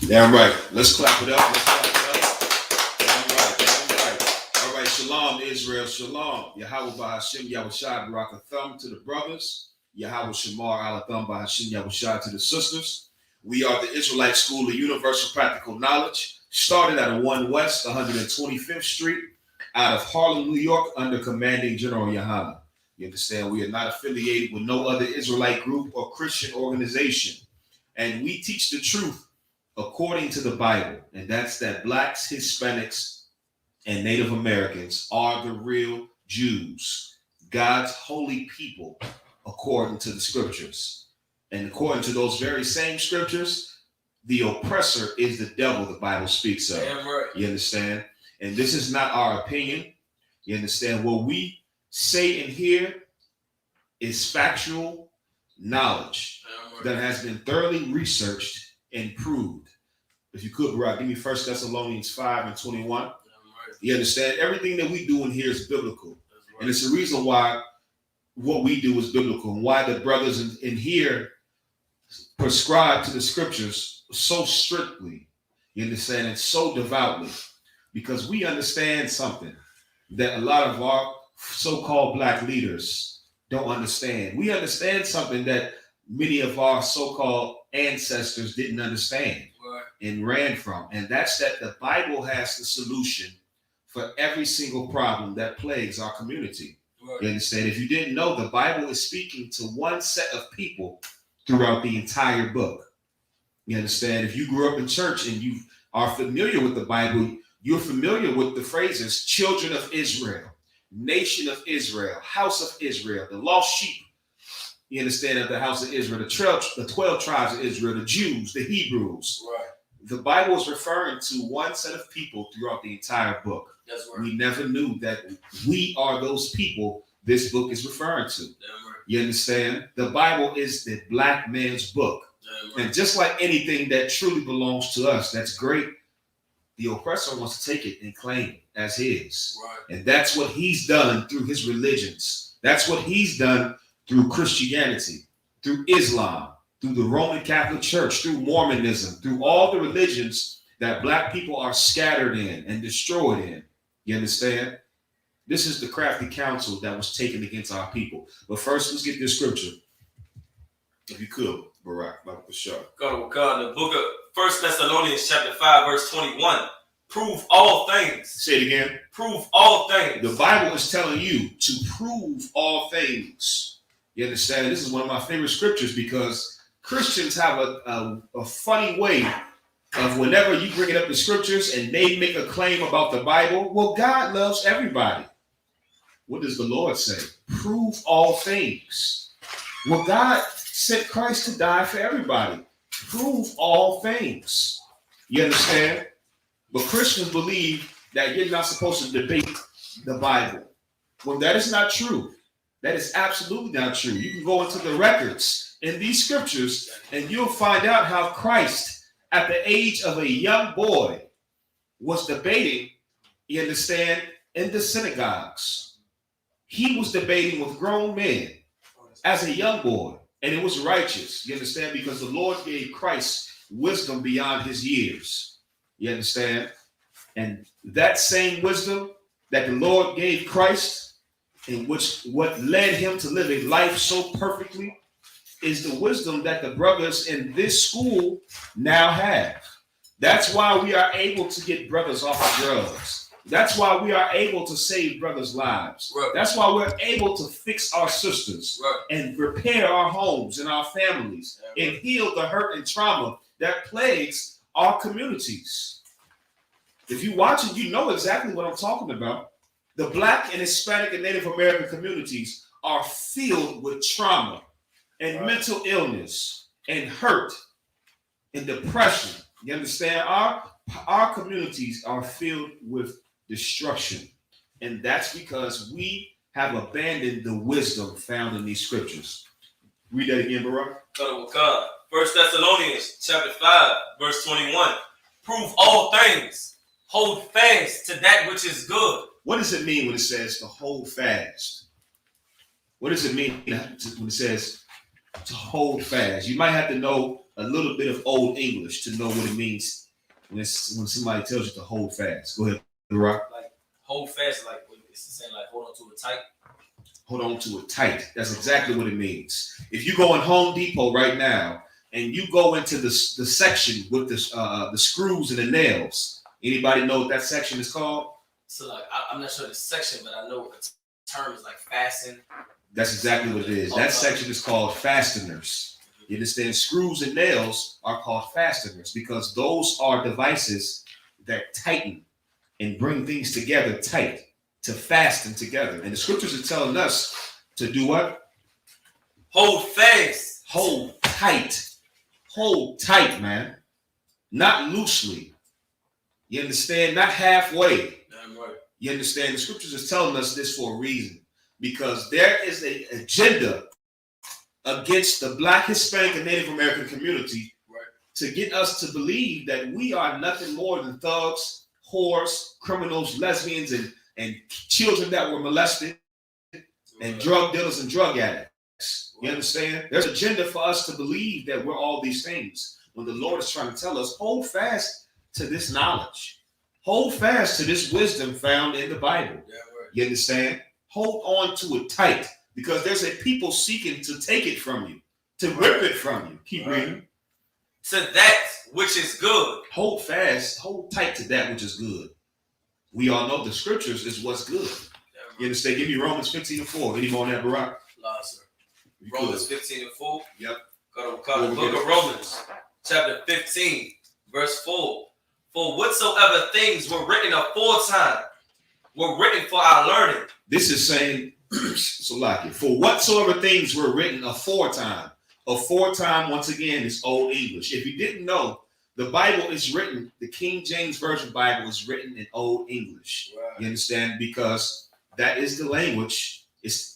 Damn right. Let's clap it up. Let's clap it up. Damn right. Damn right. All right. Shalom to Israel. Shalom. Yahweh Bahashim Yahushai Barakatham to the brothers. Yahweh Shamar Alatham Bahashim Yahushai to the sisters. We are the Israelite School of Universal Practical Knowledge, started at 1 West 125th Street out of Harlem, New York, under Commanding General YAHANNA. You understand? We are not affiliated with no other Israelite group or Christian organization. And we teach the truth according to the Bible. And that's that blacks, Hispanics, and Native Americans are the real Jews, God's holy people, according to the scriptures. And according to those very same scriptures, the oppressor is the devil the Bible speaks of. Damn right. You understand? And this is not our opinion. You understand? What we say and hear is factual knowledge that has been thoroughly researched and proved. If you could, Barack, give me 1 Thessalonians 5:21. Right. You understand? Everything that we do in here is biblical. Right. And it's the reason why what we do is biblical and why the brothers in here prescribe to the scriptures so strictly. You understand? And so devoutly. Because we understand something that a lot of our so-called black leaders don't understand. We understand something that many of our so-called ancestors didn't understand and ran from. And that's that the Bible has the solution for every single problem that plagues our community. Right. You understand? If you didn't know, the Bible is speaking to one set of people throughout the entire book. You understand? If you grew up in church and you are familiar with the Bible, you're familiar with the phrases children of Israel, nation of Israel, house of Israel, the lost sheep, you understand, of the house of Israel, the 12 tribes of Israel, the Jews, the Hebrews. Right. The Bible is referring to one set of people throughout the entire book. That's right. We never knew that we are those people this book is referring to. Damn right. You understand? The Bible is the black man's book. Damn right. And just like anything that truly belongs to us, that's great, the oppressor wants to take it and claim it as his. Right. And that's what he's done through his religions. That's what he's done through Christianity, through Islam, through the Roman Catholic Church, through Mormonism, through all the religions that black people are scattered in and destroyed in. You understand? This is the crafty counsel that was taken against our people. But first, let's get this scripture. If you could, Barack, like the show. God, the book of 1 Thessalonians chapter 5, verse 21. Prove all things. Say it again. Prove all things. The Bible is telling you to prove all things. You understand? This is one of my favorite scriptures because Christians have a funny way of whenever you bring it up in scriptures and they make a claim about the Bible, well, God loves everybody. What does the Lord say? Prove all things. Well, God sent Christ to die for everybody. Prove all things. You understand? But Christians believe that you're not supposed to debate the Bible. Well, that is not true. That is absolutely not true. You can go into the records in these scriptures and you'll find out how Christ, at the age of a young boy, was debating, you understand, in the synagogues. He was debating with grown men as a young boy, and it was righteous, you understand, because the Lord gave Christ wisdom beyond his years. You understand? And that same wisdom that the Lord gave Christ, in which what led him to live a life so perfectly, is the wisdom that the brothers in this school now have. That's why we are able to get brothers off of drugs. That's why we are able to save brothers' lives. Right. That's why we're able to fix our sisters and repair our homes and our families and heal the hurt and trauma that plagues our communities. If you watch it, you know exactly what I'm talking about. The Black and Hispanic and Native American communities are filled with trauma and mental illness and hurt and depression. You understand? Our communities are filled with destruction. And that's because we have abandoned the wisdom found in these scriptures. Read that again, Barack. God. 1 Thessalonians chapter 5, verse 21. Prove all things. Hold fast to that which is good. What does it mean when it says to hold fast? What does it mean when it says To hold fast. You might have to know a little bit of Old English to know what it means when somebody tells you to hold fast. Go ahead, Rock. Like hold fast, like it's the same, like hold on to it tight. Hold on to it tight. That's exactly what it means. If you go in Home Depot right now and you go into the section with the screws and the nails, anybody know what that section is called? So like I'm not sure the section, but I know the term is like fasten. That's exactly what it is. That section is called fasteners. You understand? Screws and nails are called fasteners because those are devices that tighten and bring things together tight, to fasten together. And the scriptures are telling us to do what? Hold fast. Hold tight. Hold tight, man. Not loosely. You understand? Not halfway. Damn right. You understand? The scriptures is telling us this for a reason. Because there is an agenda against the Black, Hispanic, and Native American community to get us to believe that we are nothing more than thugs, whores, criminals, lesbians, and children that were molested, and drug dealers and drug addicts. You understand? There's an agenda for us to believe that we're all these things when the Lord is trying to tell us, hold fast to this knowledge. Hold fast to this wisdom found in the Bible. You understand? Hold on to it tight because there's a people seeking to take it from you, to rip it from you. Keep reading. To that which is good. Hold fast, hold tight to that which is good. We all know the scriptures is what's good. You understand? Give me Romans 15:4. Any more on that, Barack? No, sir. Romans 15:4. Yep. Go to the book of Romans, chapter 15, verse 4. For whatsoever things were written aforetime were written for our learning. This is saying, so like it, for whatsoever things were written aforetime. Aforetime, once again, is Old English. If you didn't know, the Bible is written, the King James Version Bible is written in Old English. Right. You understand? Because that is the language,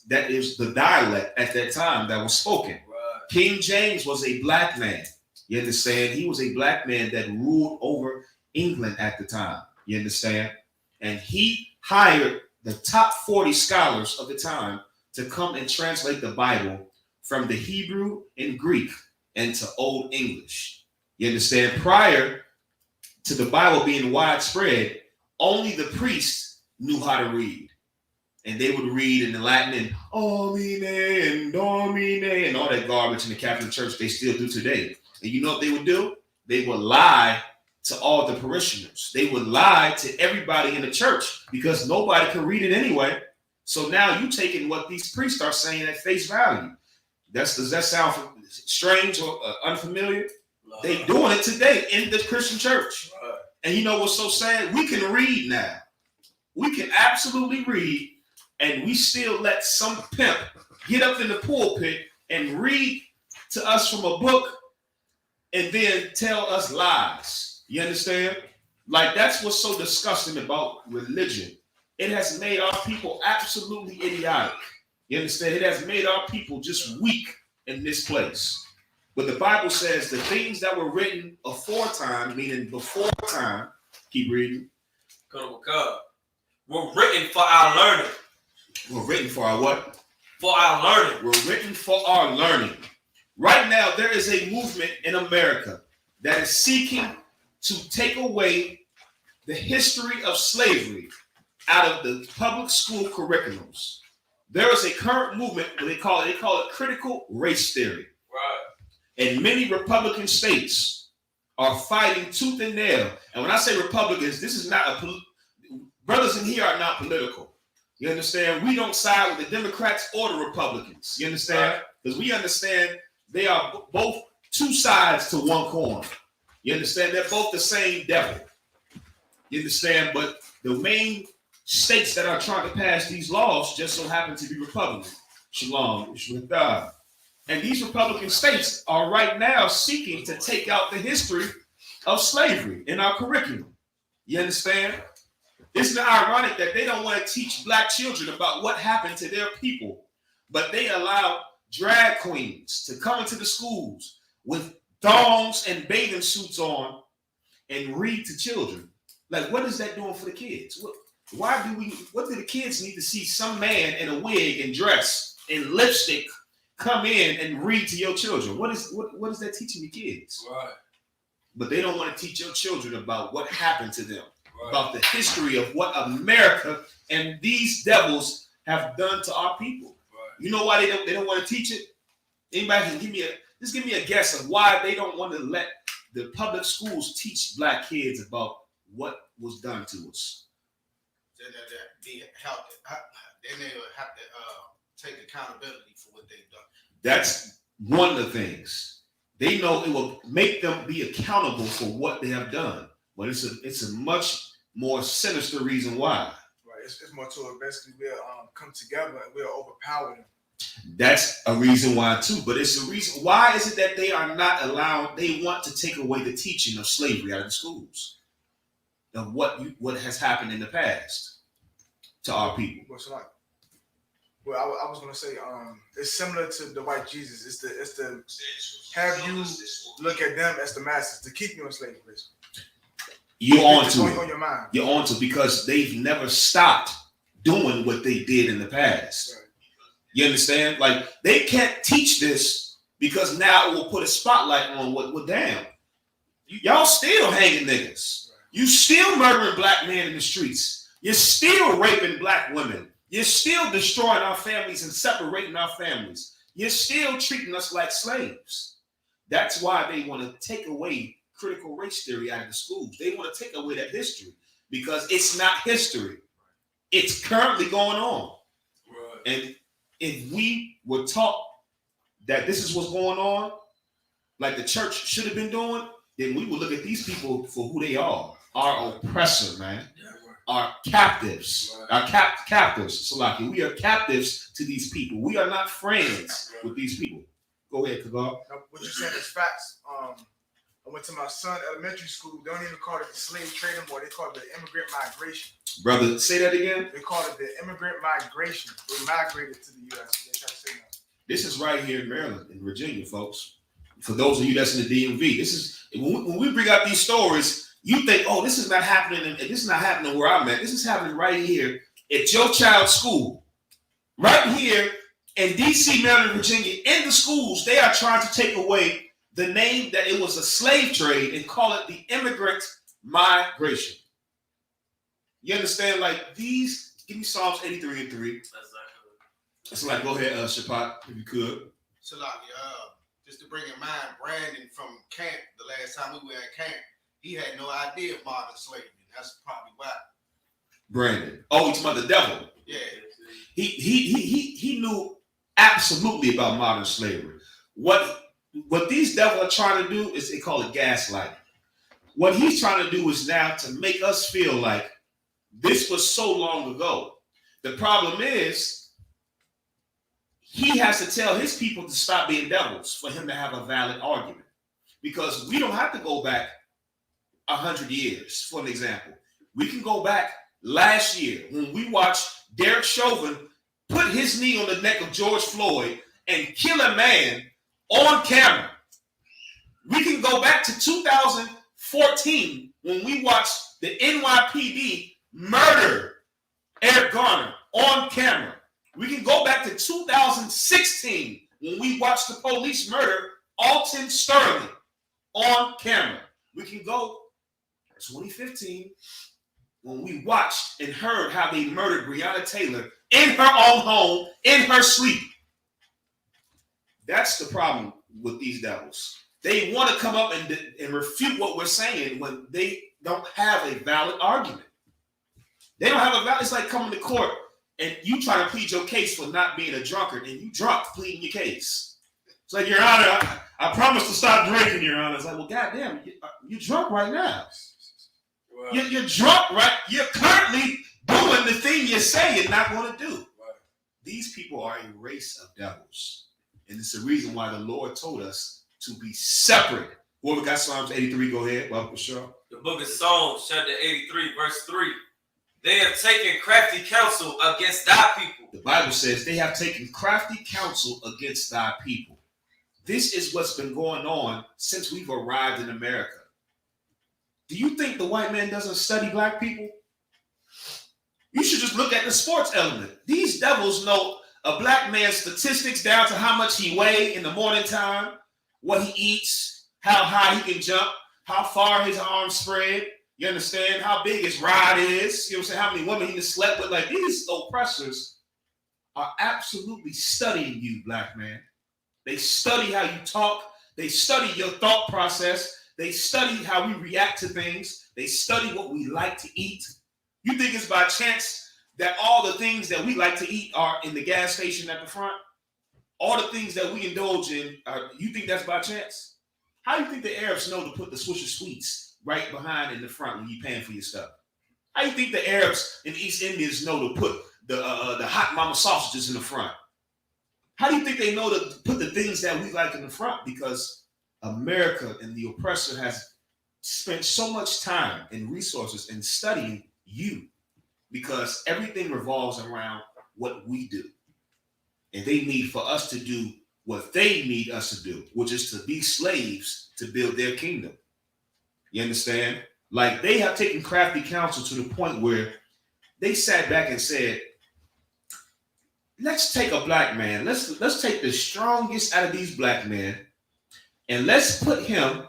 that is the dialect at that time that was spoken. Right. King James was a black man. You understand? He was a black man that ruled over England at the time. You understand? And he hired the top 40 scholars of the time to come and translate the Bible from the Hebrew and Greek into Old English. You understand? Prior to the Bible being widespread, only the priests knew how to read. And they would read in the Latin and Domine and Domine and all that garbage in the Catholic Church they still do today. And you know what they would do? They would lie to all the parishioners. They would lie to everybody in the church because nobody can read it anyway. So now you taking what these priests are saying at face value. Does that sound strange or unfamiliar? They doing it today in the Christian church. And you know what's so sad? We can read now. We can absolutely read, and we still let some pimp get up in the pulpit and read to us from a book and then tell us lies. You understand? Like, that's what's so disgusting about religion. It has made our people absolutely idiotic. You understand? It has made our people just weak in this place. But the Bible says the things that were written aforetime, meaning before time, keep reading. Were written for our learning. Were written for our what? For our learning. Were written for our learning. Right now, there is a movement in America that is seeking to take away the history of slavery out of the public school curriculums. There is a current movement, they call it critical race theory. Right. And many Republican states are fighting tooth and nail. And when I say Republicans, this is not brothers in here are not political. You understand? We don't side with the Democrats or the Republicans. You understand? Because we understand they are both two sides to one coin. You understand? They're both the same devil. You understand? But the main states that are trying to pass these laws just so happen to be Republican. Shalom. And these Republican states are right now seeking to take out the history of slavery in our curriculum. You understand? Isn't it ironic that they don't want to teach black children about what happened to their people, but they allow drag queens to come into the schools with thongs and bathing suits on and read to children? Like, what is that doing for the kids? What do the kids need to see some man in a wig and dress and lipstick come in and read to your children. What is that teaching your kids? Right. But they don't want to teach your children about what happened to them, Right. about the history of what America and these devils have done to our people. Right. You know why they don't want to teach it? Anybody can give me a guess of why they don't want to let the public schools teach black kids about what was done to us. Then they have to take accountability for what they've done. That's one of the things. They know it will make them be accountable for what they have done. But it's a much more sinister reason why. Right. It's more to it. Basically, we'll come together and we'll overpower them. That's a reason why too. But it's a reason. Why is it that they are not allowed? They want to take away the teaching of slavery out of the schools, of what has happened in the past to our people. What's like? Well, I was gonna say, it's similar to the white Jesus. It's the have you look at them as the masters to keep you in slavery. You're on to on your mind. You're on to because they've never stopped doing what they did in the past. Right. You understand? Like they can't teach this because now it will put a spotlight on what damn. Y'all still hanging niggas. Right. You still murdering black men in the streets. You're still raping black women. You're still destroying our families and separating our families. You're still treating us like slaves. That's why they want to take away critical race theory out of the schools. They want to take away that history because it's not history. It's currently going on. Right. And if we were taught that this is what's going on, like the church should have been doing, then we would look at these people for who they are. Our oppressor, man. Yeah, right. Our captives. Right. Our captives, Salaki. We are captives to these people. We are not friends with these people. Go ahead, Kagar. Now, what you're saying is facts. I went to my son elementary school. They don't even call it the slave trade anymore. They call it the immigrant migration. Brother, say that again. They call it the immigrant migration. They migrated to the U.S. They try to say that. This is right here in Maryland, in Virginia, folks. For those of you that's in the DMV, this is when we bring out these stories, you think, oh, this is not happening, and this is not happening where I'm at. This is happening right here at your child's school. Right here in DC, Maryland, Virginia, in the schools, they are trying to take away the name that it was a slave trade and call it the immigrant migration. You understand? Like these, give me Psalms 83 and 3. That's like, go ahead, Shapat, if you could. So like, just to bring in mind, Brandon from camp, the last time we were at camp, he had no idea of modern slavery. That's probably why. Brandon. Oh, he's about the devil. Yeah. He knew absolutely about modern slavery. What these devils are trying to do is they call it gaslighting. What he's trying to do is now to make us feel like this was so long ago. The problem is he has to tell his people to stop being devils for him to have a valid argument. Because we don't have to go back 100 years, for an example. We can go back last year when we watched Derek Chauvin put his knee on the neck of George Floyd and kill a man on camera. We can go back to 2014 when we watched the NYPD murder Eric Garner on camera. We can go back to 2016 when we watched the police murder Alton Sterling on camera. We can go to 2015 when we watched and heard how they murdered Breonna Taylor in her own home, in her sleep. That's the problem with these devils. They want to come up and refute what we're saying when they don't have a valid argument. They don't have a valid. It's like coming to court and you try to plead your case for not being a drunkard and you drunk pleading your case. It's like, Your Honor, I promise to stop drinking, Your Honor. It's like, well, goddamn, you're drunk right now. Well, You're drunk, right? You're currently doing the thing you say you're not going to do. Right. These people are a race of devils. And it's the reason why the Lord told us to be separate. Whoever got Psalms 83, go ahead. Welcome, Cheryl. The book of Psalms, chapter 83, verse 3. They have taken crafty counsel against thy people. The Bible says they have taken crafty counsel against thy people. This is what's been going on since we've arrived in America. Do you think the white man doesn't study black people? You should just look at the sports element. These devils know a black man's statistics down to how much he weighs in the morning time, what he eats, how high he can jump, how far his arms spread. You understand? How big his rod is. You know what I'm saying? How many women he has slept with. Like, these oppressors are absolutely studying you, black man. They study how you talk. They study your thought process. They study how we react to things. They study what we like to eat. You think it's by chance that all the things that we like to eat are in the gas station at the front? All the things that we indulge in, you think that's by chance? How do you think the Arabs know to put the Swisher Sweets right behind in the front when you're paying for your stuff? How do you think the Arabs and East Indians know to put the hot mama sausages in the front? How do you think they know to put the things that we like in the front? Because America and the oppressor has spent so much time and resources in studying you, because everything revolves around what we do. And they need for us to do what they need us to do, which is to be slaves to build their kingdom. You understand? Like, they have taken crafty counsel to the point where they sat back and said, let's take a black man. Let's take the strongest out of these black men, and let's put him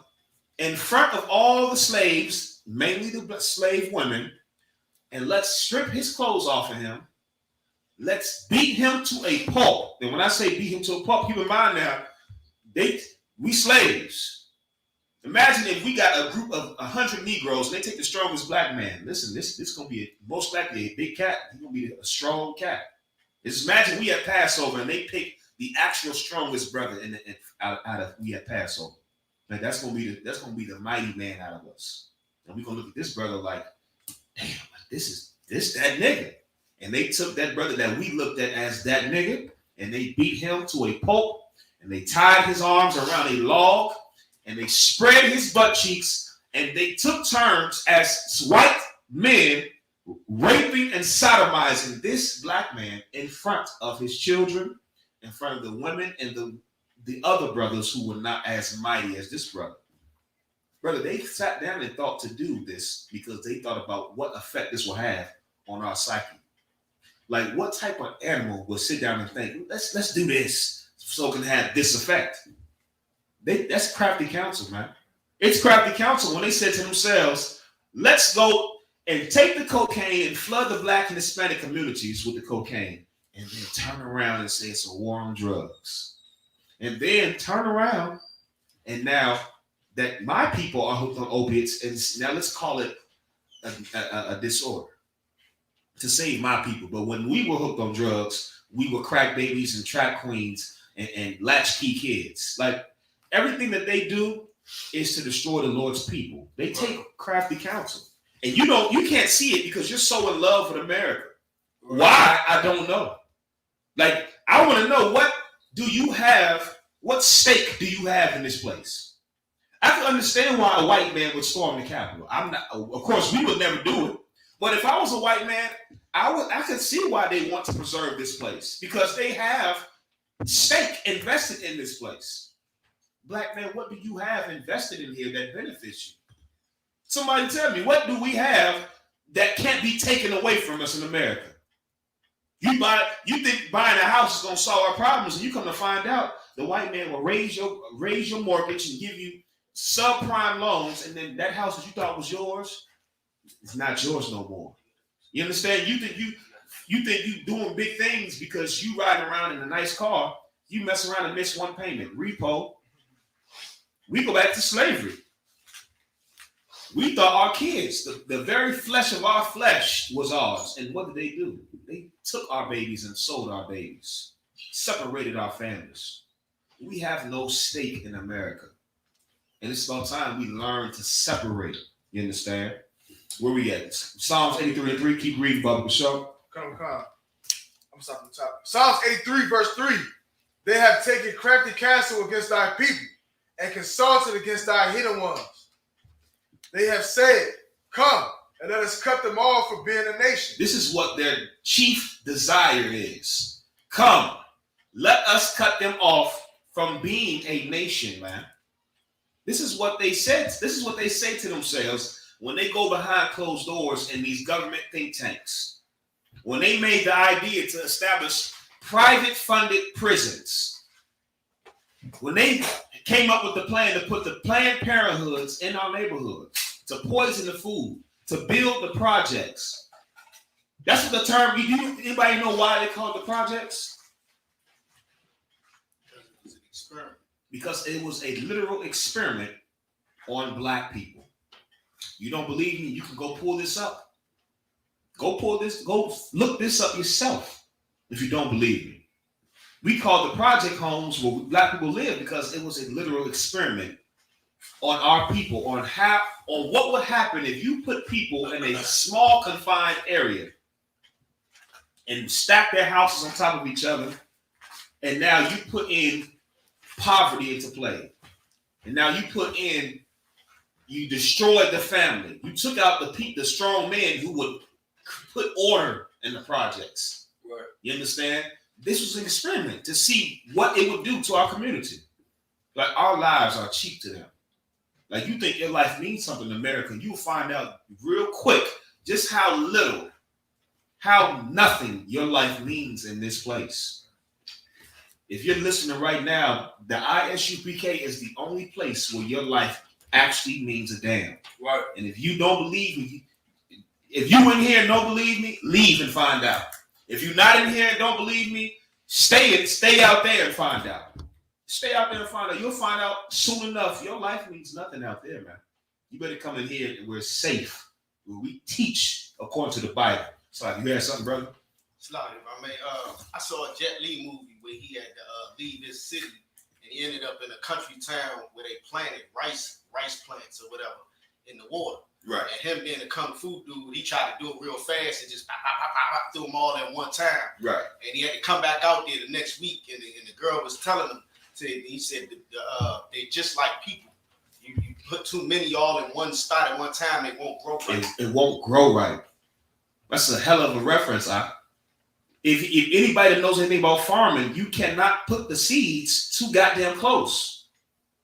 in front of all the slaves, mainly the slave women, and let's strip his clothes off of him. Let's beat him to a pulp. And when I say beat him to a pulp, keep in mind now, we slaves. Imagine if we got a group of 100 Negroes and they take the strongest black man. Listen, this is going to be most likely a big cat. He's going to be a strong cat. Just imagine we at Passover and they pick the actual strongest brother out of we at Passover. Like, that's gonna be the mighty man out of us. And we're gonna look at this brother like, damn, this that nigga. And they took that brother that we looked at as that nigga, and they beat him to a pulp, and they tied his arms around a log, and they spread his butt cheeks, and they took turns as white men raping and sodomizing this black man in front of his children, in front of the women and the other brothers who were not as mighty as this brother. Brother, they sat down and thought to do this because they thought about what effect this will have on our psyche. Like, what type of animal will sit down and think, let's do this so it can have this effect? That's crafty counsel, man. It's crafty counsel when they said to themselves, let's go and take the cocaine and flood the black and Hispanic communities with the cocaine, and then turn around and say it's a war on drugs. And then turn around, and now that my people are hooked on opiates, and now let's call it a disorder to save my people. But when we were hooked on drugs, we were crack babies and trap queens and latchkey kids. Like, everything that they do is to destroy the Lord's people. They take crafty counsel. And you can't see it because you're so in love with America. Why? I don't know. Like, I want to know, what stake do you have in this place? I can understand why a white man would storm the Capitol. Of course, we would never do it. But if I was a white man, I could see why they want to preserve this place, because they have stake invested in this place. Black man, what do you have invested in here that benefits you? Somebody tell me, what do we have that can't be taken away from us in America? You think buying a house is gonna solve our problems, and you come to find out the white man will raise your mortgage and give you subprime loans, and then that house that you thought was yours, it's not yours no more. You understand? You think you doing big things because you riding around in a nice car. You mess around and miss one payment. Repo. We go back to slavery. We thought our kids, the very flesh of our flesh, was ours. And what did they do? They took our babies and sold our babies, separated our families. We have no stake in America. And it's about time we learn to separate. You understand? Where we at? Psalms 83:3. Keep reading, Bubba. Show. Come. I'm stopping the top. Psalms 83, verse 3. They have taken crafty counsel against thy people and consulted against thy hidden ones. They have said, come, and let us cut them off for being a nation. This is what their chief desire is. Come, let us cut them off from being a nation, man. This is what they said. This is what they say to themselves when they go behind closed doors in these government think tanks. When they made the idea to establish private funded prisons. When they came up with the plan to put the Planned Parenthoods in our neighborhoods, to poison the food, to build the projects. That's what the term, anybody know why they call it the projects? It was an experiment. Because it was a literal experiment on black people. You don't believe me? You can go pull this up. Go look this up yourself if you don't believe me. We call the project homes where black people live because it was a literal experiment on our people, on what would happen if you put people in a small confined area and stack their houses on top of each other, and now you put in poverty into play. And now you destroyed the family. You took out the strong men who would put order in the projects. Right. You understand? This was an experiment to see what it would do to our community. Like, our lives are cheap to them. Like, you think your life means something in America, you'll find out real quick just how nothing your life means in this place. If you're listening right now, the ISUPK is the only place where your life actually means a damn. Right. And if you don't believe me, if you in here and don't believe me, leave and find out. If you're not in here and don't believe me, stay out there and find out. Stay out there and find out. You'll find out soon enough. Your life means nothing out there, man. You better come in here and we're safe, where we teach according to the Bible. So you hear something, brother? Slide, if I may. I saw a Jet Li movie where he had to leave his city, and he ended up in a country town where they planted rice plants or whatever in the water. Right. And him being a kung fu dude, he tried to do it real fast and just pop, threw them all at one time. Right. And he had to come back out there the next week, and the girl was telling him, he said, they just like people. You put too many all in one spot at one time, it won't grow right. It won't grow right. That's a hell of a reference. If anybody that knows anything about farming, you cannot put the seeds too goddamn close.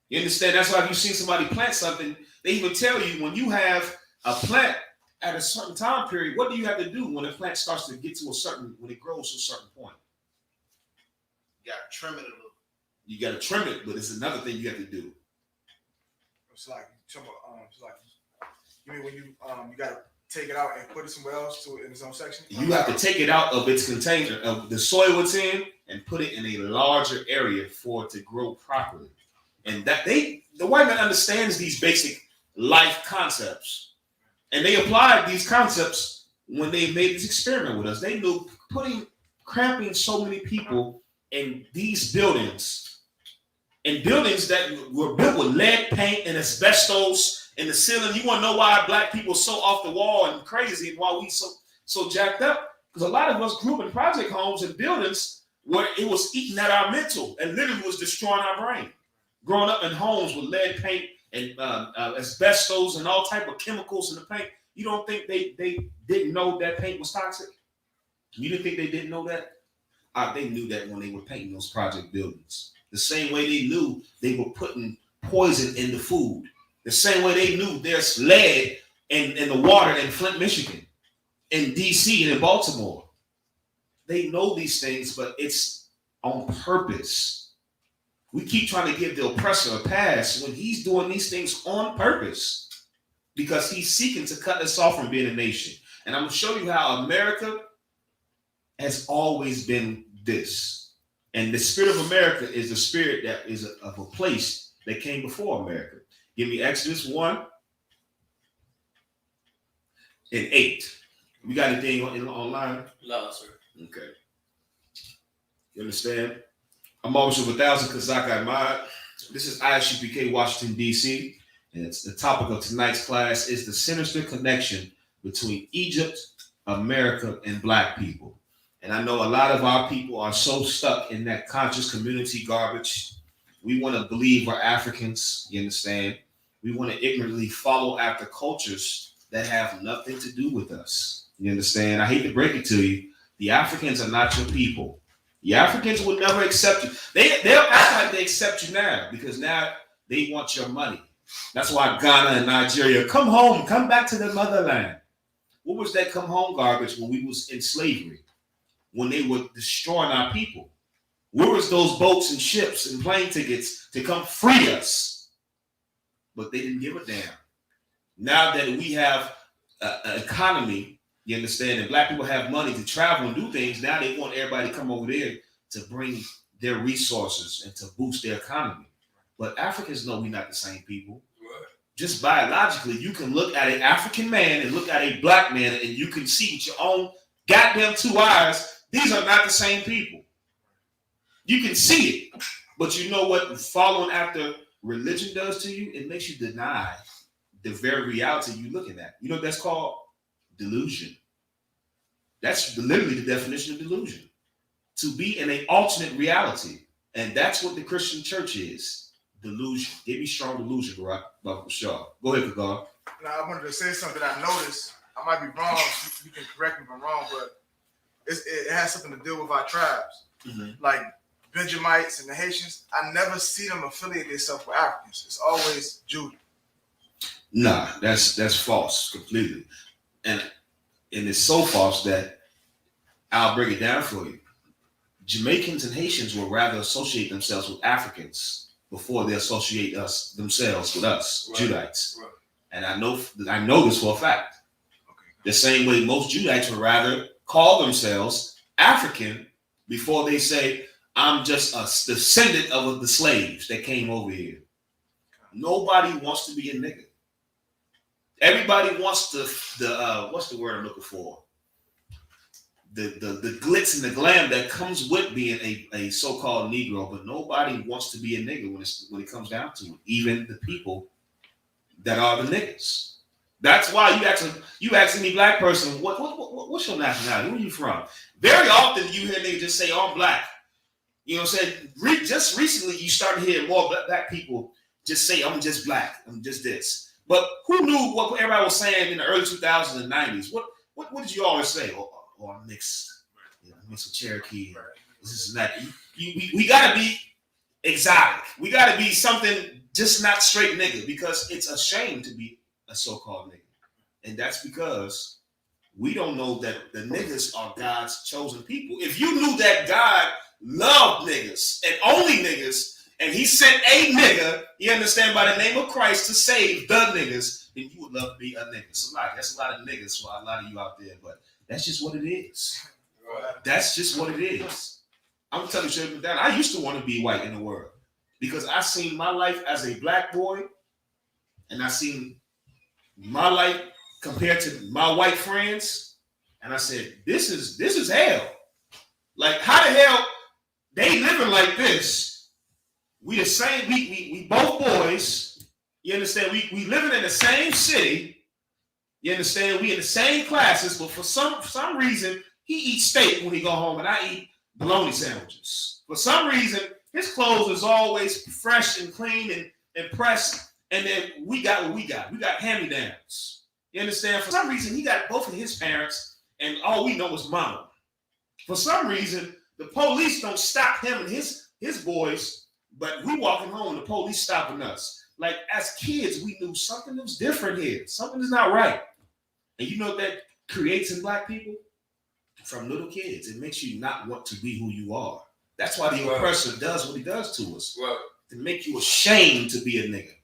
You understand? That's why if you see somebody plant something, they even tell you when you have a plant at a certain time period, what do you have to do when a plant starts to get to when it grows to a certain point? You got to trim it a little. You got to trim it, but it's another thing you have to do. It's like you mean when you got to take it out and put it somewhere else in its own section? You have to take it out of its container, of the soil it's in, and put it in a larger area for it to grow properly. And that the white man understands these basic life concepts. And they applied these concepts when they made this experiment with us. They knew cramping so many people in these buildings, that were built with lead paint and asbestos in the ceiling. You want to know why black people are so off the wall and crazy, and why we so jacked up? Because a lot of us grew up in project homes and buildings where it was eating at our mental and literally was destroying our brain. Growing up in homes with lead paint and asbestos and all type of chemicals in the paint, you don't think they didn't know that paint was toxic? You didn't think they didn't know that? They knew that when they were painting those project buildings. The same way they knew they were putting poison in the food. The same way they knew there's lead in the water in Flint, Michigan, in D.C. and in Baltimore. They know these things, but it's on purpose. We keep trying to give the oppressor a pass when he's doing these things on purpose because he's seeking to cut us off from being a nation. And I'm going to show you how America has always been this. And the spirit of America is the spirit that is of a place that came before America. Give me Exodus 1 and 8. We got anything online? No, sir. Okay. You understand? I'm always with 1,000 Kazaka Ahmad. This is I.S.U.P.K. Washington, D.C. And it's the topic of tonight's class is the sinister connection between Egypt, America, and black people. And I know a lot of our people are so stuck in that conscious community garbage. We want to believe we're Africans, you understand? We want to ignorantly follow after cultures that have nothing to do with us. You understand? I hate to break it to you. The Africans are not your people. The Africans will never accept you. They'll act like they accept you now because now they want your money. That's why Ghana and Nigeria, come home, come back to the motherland. What was that come home garbage when we was in slavery? when they were destroying our people? Where was those boats and ships and plane tickets to come free us? But they didn't give a damn. Now that we have an economy, you understand, and black people have money to travel and do things, now they want everybody to come over there to bring their resources and to boost their economy. But Africans know we're not the same people. Right. Just biologically, you can look at an African man and look at a black man, and you can see with your own goddamn 2 eyes, these are not the same people. You can see it. But you know what following after religion does to you? It makes you deny the very reality you're looking at. You know what that's called? Delusion. That's literally the definition of delusion. To be in an alternate reality. And that's what the Christian church is. Delusion. Give me strong delusion, right? Dr. Shaw. Go ahead, Kagar. Now, I wanted to say something I noticed. I might be wrong. You can correct me if I'm wrong, but it has something to do with our tribes. Mm-hmm. Like Benjamites and the Haitians, I never see them affiliate themselves with Africans. It's always Judah. Nah, that's false completely. And it's so false that I'll break it down for you. Jamaicans and Haitians will rather associate themselves with Africans before they associate themselves with us, right. Judites. Right. And I know this for a fact. Okay. The same way most Judites would rather call themselves African before they say, I'm just a descendant of the slaves that came over here. Nobody wants to be a nigga. Everybody wants the what's the word I'm looking for? The glitz and the glam that comes with being a so-called Negro, but nobody wants to be a nigga when it comes down to it. Even the people that are the niggas. That's why you ask any black person, what's your nationality? Where are you from? Very often you hear niggas just say, oh, I'm black. You know what I'm saying? Just recently you started hearing more black people just say, I'm just black. I'm just this. But who knew what everybody was saying in the early 2000s and 90s? What did you always say? Oh, I'm mixed. I'm mixed with Cherokee. This and that. We got to be exotic. We got to be something just not straight nigga, because it's a shame to be a so-called nigga. And that's because we don't know that the niggas are God's chosen people. If you knew that God loved niggas and only niggas, and he sent a nigga, you understand, by the name of Christ to save the niggas, then you would love to be a nigga. So that's a lot of niggas for a lot of you out there, but that's just what it is. Right. That's just what it is. I'm telling you, I used to want to be white in the world because I seen my life as a black boy, and I seen my life compared to my white friends, and I said, this is hell. Like, how the hell they living like this? We the same, we both boys, you understand? We living in the same city, you understand? We in the same classes, but for some reason, he eats steak when he go home and I eat bologna sandwiches. For some reason, his clothes is always fresh and clean and pressed, and then we got what we got. We got hand-me-downs. You understand? For some reason, he got both of his parents, and all we know is mama. For some reason, the police don't stop him and his boys, but we walking home and the police stopping us. Like, as kids, we knew something was different here. Something is not right. And you know what that creates in black people? From little kids, it makes you not want to be who you are. That's why the oppressor does what he does to us. Right. To make you ashamed to be a nigga.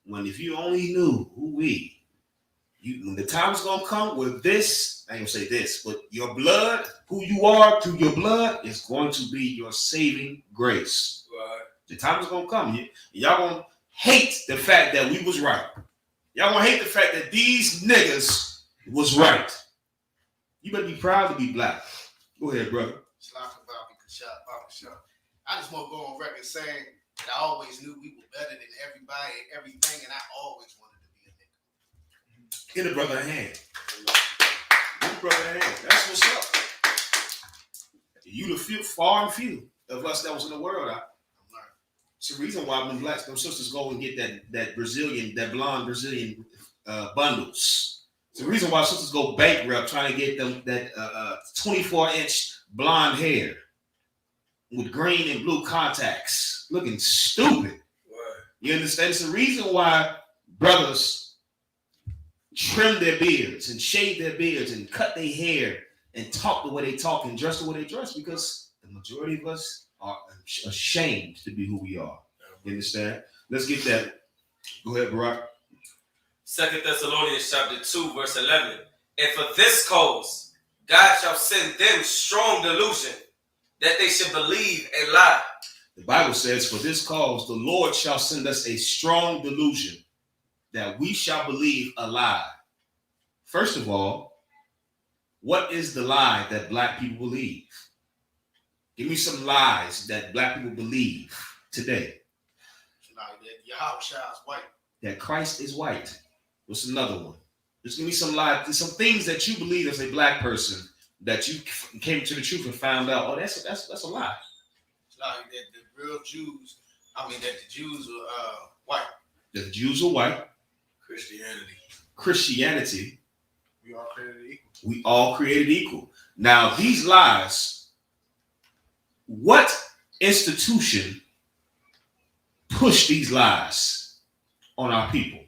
When if you only knew who when the time's gonna come where this, I ain't gonna say this, but your blood, who you are through your blood, is going to be your saving grace. Right. The time is gonna come. Y'all gonna hate the fact that we was right. Y'all gonna hate the fact that these niggas was right. You better be proud to be black. Go ahead, brother. I just want to go on record saying that I always knew we were better than everybody and everything, and I always wanted to be a nigga. Get a brother a hand. Get a brother a hand. That's what's up. You the far and few of us that was in the world. It's the reason why them sisters go and get that blonde Brazilian bundles. It's the reason why sisters go bankrupt trying to get them that 24-inch blonde hair with green and blue contacts, looking stupid. Right. You understand? It's the reason why brothers trim their beards and shave their beards and cut their hair and talk the way they talk and dress the way they dress, because the majority of us are ashamed to be who we are. You understand? Let's get that. Go ahead, Barack. 2 Thessalonians chapter 2, verse 11. And for this cause, God shall send them strong delusion, that they should believe a lie. The Bible says, for this cause, the Lord shall send us a strong delusion, that we shall believe a lie. First of all, what is the lie that black people believe? Give me some lies that black people believe today. Like that Yahweh is white. That Christ is white. What's another one? Just give me some lies, some things that you believe as a black person that you came to the truth and found out, oh, that's a lie. Like that the real Jews, that the Jews were white. That the Jews are white. Christianity. We all created equal. We all created equal. Now, these lies, what institution pushed these lies on our people?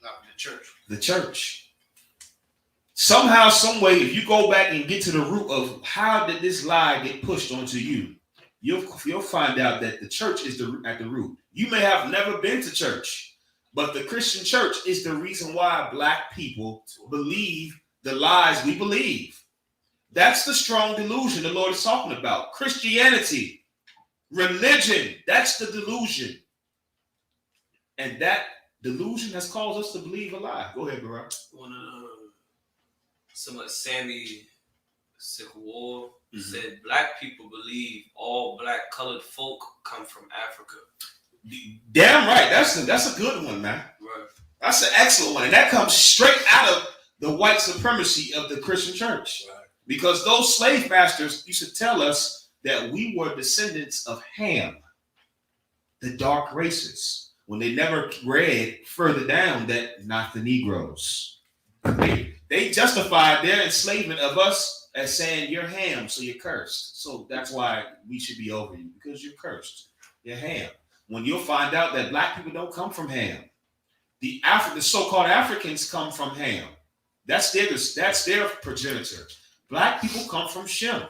The church. The church. Somehow, some way, if you go back and get to the root of how did this lie get pushed onto you, you'll find out that the church is at the root. You may have never been to church, but the Christian church is the reason why black people believe the lies we believe. That's the strong delusion the Lord is talking about. Christianity, religion, that's the delusion. And that delusion has caused us to believe a lie. Go ahead, Barack. Somebody, Sammy Sikwar, said black people believe all black colored folk come from Africa. Damn right. That's a good one, man. Right. That's an excellent one. And that comes straight out of the white supremacy of the Christian church. Right. Because those slave masters used to tell us that we were descendants of Ham, the dark races, when they never read further down that not the Negroes. They justified their enslavement of us as saying you're Ham, so you're cursed. So that's why we should be over you, because you're cursed. You're Ham. When you'll find out that black people don't come from Ham. The so-called Africans come from Ham. That's their progenitor. Black people come from Shem.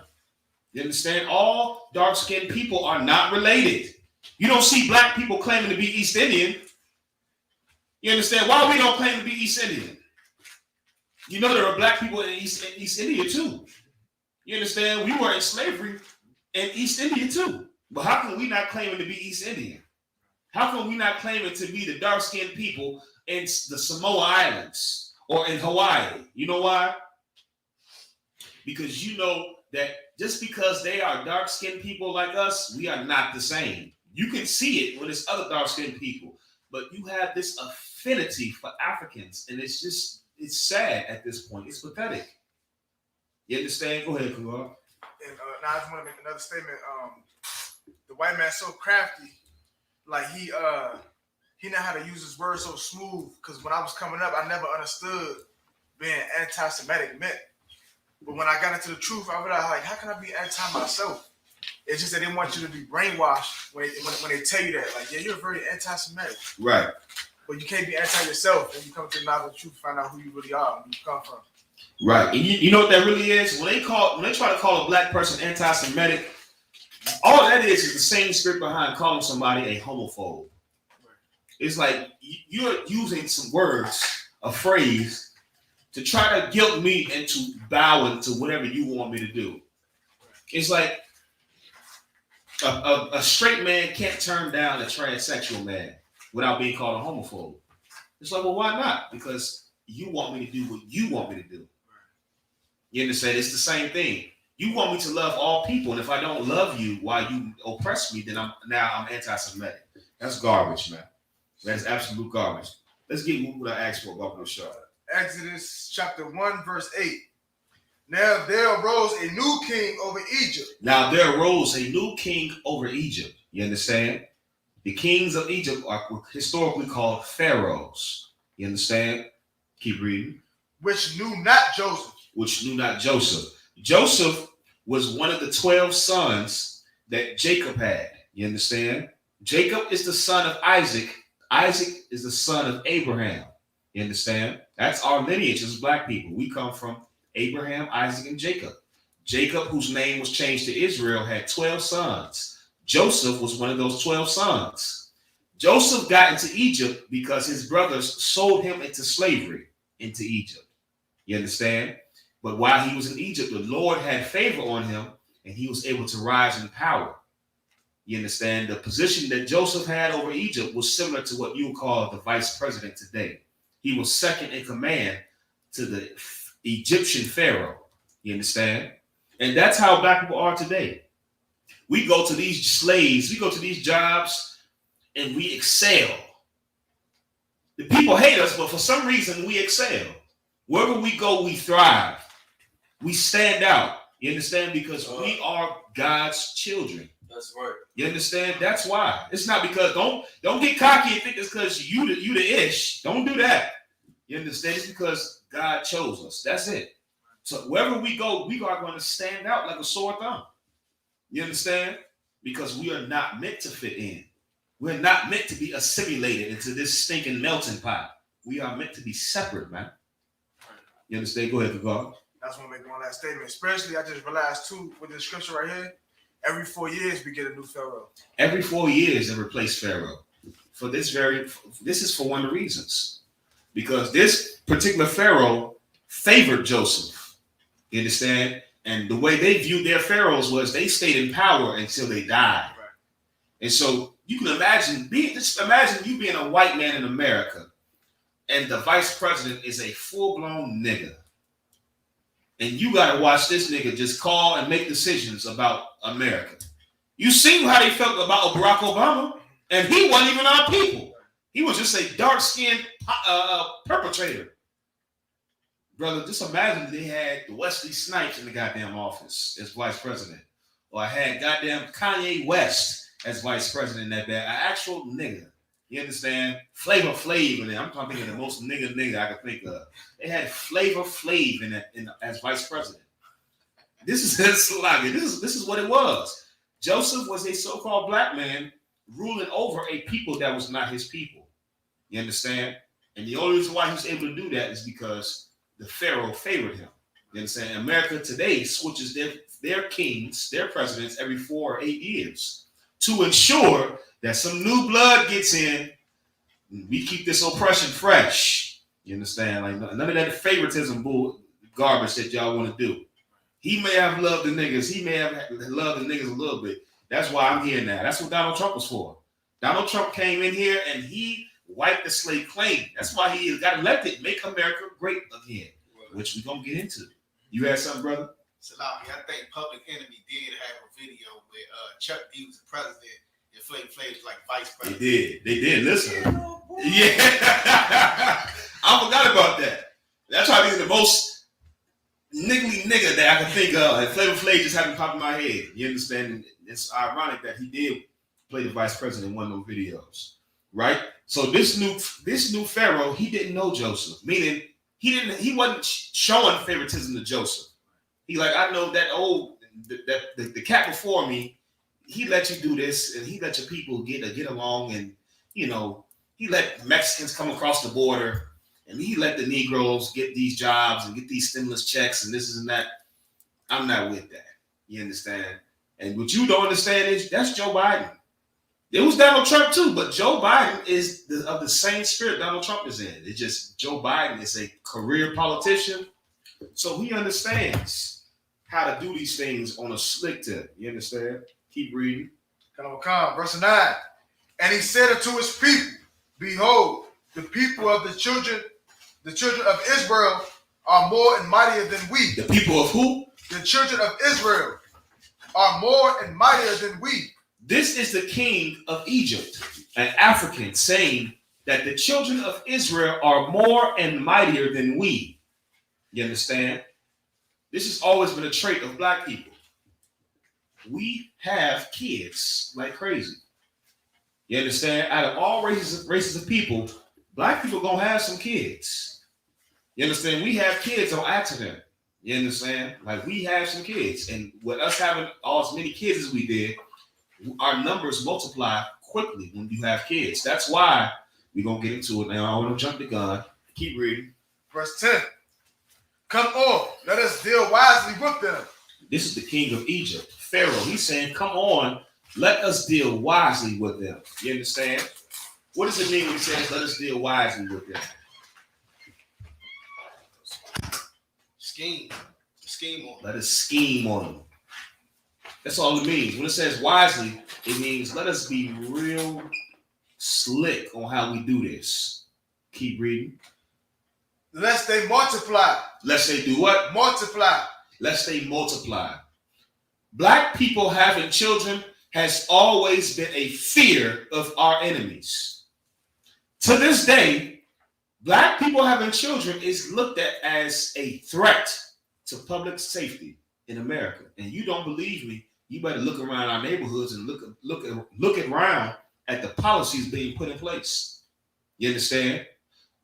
You understand? All dark-skinned people are not related. You don't see black people claiming to be East Indian. You understand? Why we don't claim to be East Indian? You know there are black people in East India too. You understand? We were in slavery in East India too. But how come we not claiming to be East Indian? How come we not claiming to be the dark-skinned people in the Samoa Islands or in Hawaii? You know why? Because you know that just because they are dark-skinned people like us, we are not the same. You can see it when it's other dark-skinned people, but you have this affinity for Africans, and it's sad at this point. It's pathetic. You understand? Go ahead, Kumar. And now I just want to make another statement. The white man's so crafty, like he know how to use his words so smooth. Because when I was coming up, I never understood being anti-Semitic meant. But when I got into the truth, I realized, like, how can I be anti myself? It's just that they want you to be brainwashed when they tell you that. Like, yeah, you're very anti-Semitic. Right. But you can't be anti yourself when you come to the knowledge of the truth, find out who you really are, where you come from. Right. And you know what that really is? When they try to call a black person anti-Semitic, all that is the same spirit behind calling somebody a homophobe. It's like you're using some words, a phrase, to try to guilt me into bowing to whatever you want me to do. It's like a straight man can't turn down a transsexual man without being called a homophobe. It's like, well, why not? Because you want me to do what you want me to do. You understand? It's the same thing. You want me to love all people, and if I don't love you while you oppress me, then I'm anti-Semitic. That's garbage, man. That's absolute garbage. Let's get moving to Acts for about the show. Exodus chapter 1, verse 8. Now there arose a new king over Egypt. Now there arose a new king over Egypt. You understand? The kings of Egypt are historically called pharaohs. You understand? Keep reading. Which knew not Joseph. Which knew not Joseph. Joseph was one of the 12 sons that Jacob had. You understand? Jacob is the son of Isaac. Isaac is the son of Abraham. You understand? That's our lineage as black people. We come from Abraham, Isaac, and Jacob. Jacob, whose name was changed to Israel, had 12 sons. Joseph was one of those 12 sons. Joseph got into Egypt because his brothers sold him into slavery into Egypt. You understand? But while he was in Egypt, the Lord had favor on him and he was able to rise in power. You understand? The position that Joseph had over Egypt was similar to what you would call the vice president today. He was second in command to the Egyptian Pharaoh. You understand? And that's how black people are today. We go to these slaves, we go to these jobs, and we excel. The people hate us, but for some reason we excel. Wherever we go, we thrive. We stand out. You understand? Because we are God's children. That's right. You understand? That's why. It's not because don't get cocky and think it's because you the ish. Don't do that. You understand? It's because God chose us. That's it. So wherever we go, we are going to stand out like a sore thumb. You understand? Because we are not meant to fit in. We're not meant to be assimilated into this stinking melting pot. We are meant to be separate, man. You understand? Go ahead, God. I just want to make one last statement. Especially, I just realized too with this scripture right here. Every 4 years we get a new pharaoh. Every 4 years they replace Pharaoh. This is for one of the reasons. Because this particular Pharaoh favored Joseph. You understand? And the way they viewed their pharaohs was they stayed in power until they died. Right. And so you can imagine you being a white man in America and the vice president is a full-blown nigga. And you got to watch this nigga just call and make decisions about America. You see how they felt about Barack Obama, and he wasn't even our people. He was just a dark-skinned perpetrator. Brother, just imagine they had the Wesley Snipes in the goddamn office as vice president. Or I had goddamn Kanye West as vice president in that bad. An actual nigga. You understand? Flavor Flav in there. I'm talking the most nigga I could think of. They had Flavor Flav as vice president. This is what it was. Joseph was a so-called black man ruling over a people that was not his people. You understand? And the only reason why he was able to do that is because the Pharaoh favored him. You understand? America today switches their kings, their presidents every 4 or 8 years to ensure that some new blood gets in. We keep this oppression fresh. You understand? Like none of that favoritism garbage that y'all want to do. He may have loved the niggas. He may have loved the niggas a little bit. That's why I'm here now. That's what Donald Trump was for. Donald Trump came in here and he wiped the slave claim. That's why he got elected. Make America great again, which we're going to get into. You had something, brother? Salami, I think Public Enemy did have a video where Chuck D was the president and Flavor Flav was like vice president. They did. Listen. Yeah. I forgot about that. That's probably the most niggly nigga that I can think of. And Flavor Flav just happened to pop in my head. You understand? It's ironic that he did play the vice president in one of those videos. Right? So this new Pharaoh, he didn't know Joseph. Meaning he wasn't showing favoritism to Joseph. He like, I know that the cat before me, he let you do this and he let your people get along, and you know, he let Mexicans come across the border and he let the Negroes get these jobs and get these stimulus checks and this and that. I'm not with that. You understand? And what you don't understand is that's Joe Biden. It was Donald Trump too, but Joe Biden is of the same spirit Donald Trump is in. It's just Joe Biden is a career politician, so he understands how to do these things on a slick tip. You understand? Keep reading. Verse 9. And he said unto his people, behold, the people of the children of Israel are more and mightier than we. The people of who? The children of Israel are more and mightier than we. This is the king of Egypt, an African, saying that the children of Israel are more and mightier than we. You understand? This has always been a trait of black people. We have kids like crazy. You understand? Out of all races of people, black people gonna have some kids. You understand? We have kids on accident. You understand? Like we have some kids, and with us having as many kids as we did, our numbers multiply quickly when you have kids. That's why we're going to get into it now. I want to jump the gun. Keep reading. Verse 10. Come on, let us deal wisely with them. This is the king of Egypt, Pharaoh. He's saying, come on, let us deal wisely with them. You understand? What does it mean when he says, let us deal wisely with them? Scheme on. Let us scheme on them. That's all it means. When it says wisely, it means let us be real slick on how we do this. Keep reading. Lest they multiply. Lest they do what? Multiply. Lest they multiply. Black people having children has always been a fear of our enemies. To this day, Black people having children is looked at as a threat to public safety in America. And you don't believe me, you better look around our neighborhoods and look around at the policies being put in place. You understand?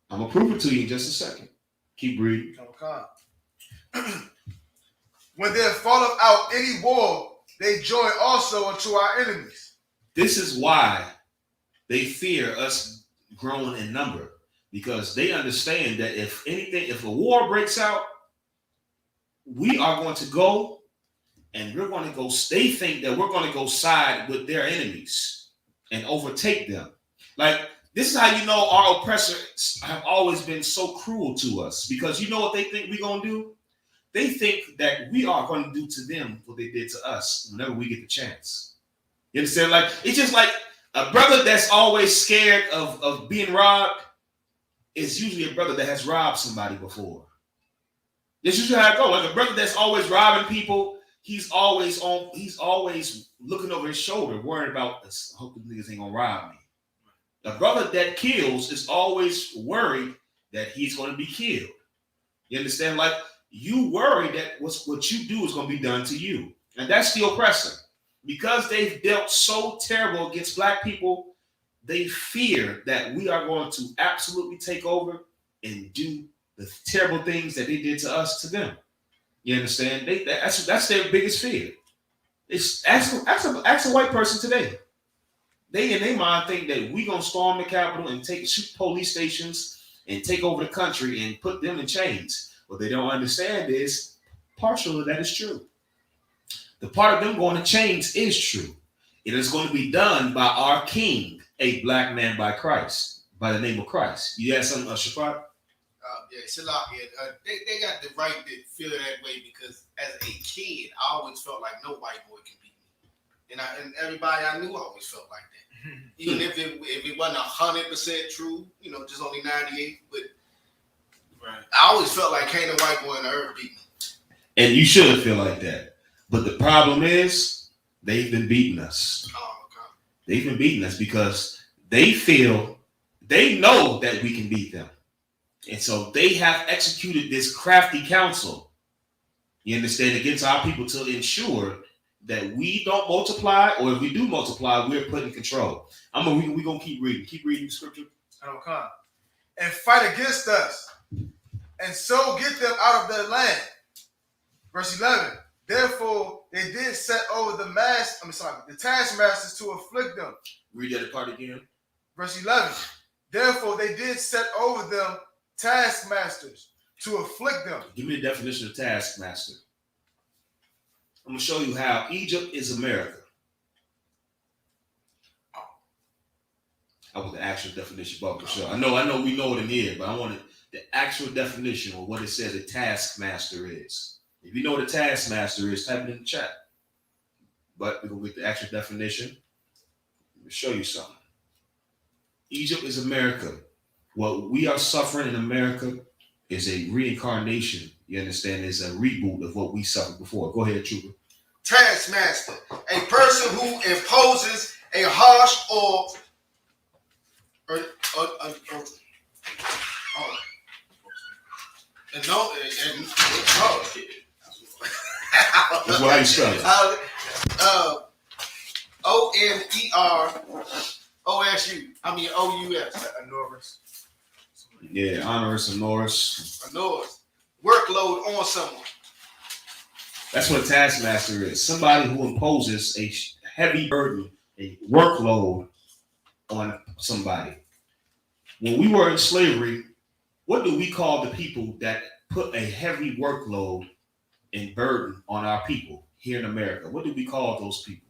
I'm gonna prove it to you in just a second. Keep reading. Okay. When there falleth out any war, they join also unto our enemies. This is why they fear us growing in number, because they understand that if a war breaks out, we are going to go and we're going to go. They think that we're going to go side with their enemies and overtake them. Like, this is how you know our oppressors have always been so cruel to us, because you know what they think we're going to do? They think that we are going to do to them what they did to us whenever we get the chance. You understand? Like, it's just like a brother that's always scared of being robbed is usually a brother that has robbed somebody before. That's usually how it goes. Like a brother that's always robbing people, he's always looking over his shoulder, worrying about this. I hope the niggas ain't gonna rob me. The brother that kills is always worried that he's going to be killed. You understand? Like, you worry that what you do is going to be done to you. And that's the oppressor. Because they've dealt so terrible against Black people, they fear that we are going to absolutely take over and do the terrible things that they did to us to them. You understand? That's their biggest fear. Ask a white person today. They in their mind think that we gonna storm the Capitol and shoot police stations and take over the country and put them in chains. What they don't understand is partial of that is true. The part of them going to chains is true. It is going to be done by our King, a Black man by Christ, by the name of Christ. You had something, Shafat? Yeah, Shalom. Yeah, they got the right to feel that way, because as a kid, I always felt like no white boy can beat me, and everybody I knew always felt like that. Even if it wasn't 100% true, just only 98. But right. I always felt like can't a white boy in the earth beat me. And you should feel like that. But the problem is they've been beating us. Oh, okay. They've been beating us because they know that we can beat them. And so they have executed this crafty counsel, you understand, against our people to ensure that we don't multiply, or if we do multiply, we're put in control. We're going to keep reading. Keep reading the scripture. Okay. And fight against us, and so get them out of their land. Verse 11. Therefore, they did set over the taskmasters to afflict them. Read that part again. Verse 11. Therefore, they did set over them taskmasters to afflict them. Give me the definition of taskmaster. I'm going to show you how Egypt is America. I want the actual definition, but for sure. I know we know it in here, but I wanted the actual definition of what it says a taskmaster is. If you know what a taskmaster is, type it in the chat. But we're going to get the actual definition. Let me show you something. Egypt is America. What we are suffering in America is a reincarnation. You understand? It's a reboot of what we suffered before. Go ahead, Trooper. Taskmaster, a person who imposes a harsh That's why you spell it. ONEROUS. Enormous. Yeah, onerous, enormous. Workload on someone. That's what a taskmaster is. Somebody who imposes a heavy burden, a workload on somebody. When we were in slavery, what do we call the people that put a heavy workload and burden on our people here in America. What did we call those people?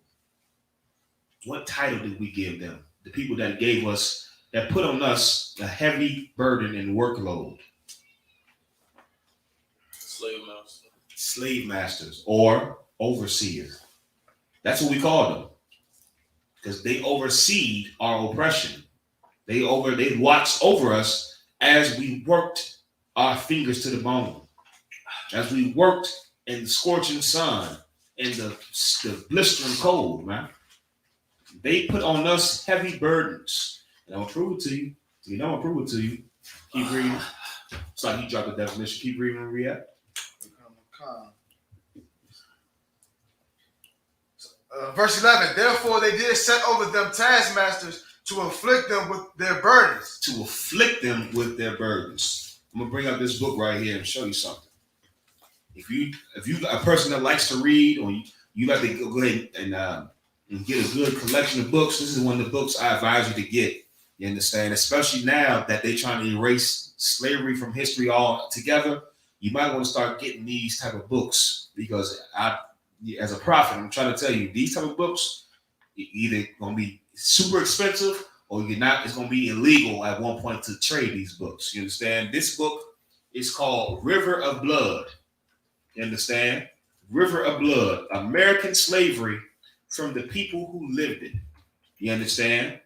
What title did we give them? The people that gave us, that put on us a heavy burden and workload. Slave masters or overseers. That's what we call them. Because they overseed our oppression. They watched over us as we worked our fingers to the bone. As we worked in the scorching sun and the blistering cold, man. They put on us heavy burdens. And I'm gonna prove it to you. You know I'm gonna prove it to you. Keep reading. It's like he dropped the definition. Keep reading and read. Verse 11. Therefore they did set over them taskmasters to afflict them with their burdens. To afflict them with their burdens. I'm gonna bring up this book right here and show you something. If you a person that likes to read, or you like to go ahead and get a good collection of books, this is one of the books I advise you to get. You understand? Especially now that they're trying to erase slavery from history altogether, you might want to start getting these type of books, because as a prophet, I'm trying to tell you, these type of books either gonna be super expensive or you're not. It's gonna be illegal at one point to trade these books. You understand? This book is called River of Blood. You understand? River of Blood, American Slavery from the People Who Lived It. You understand?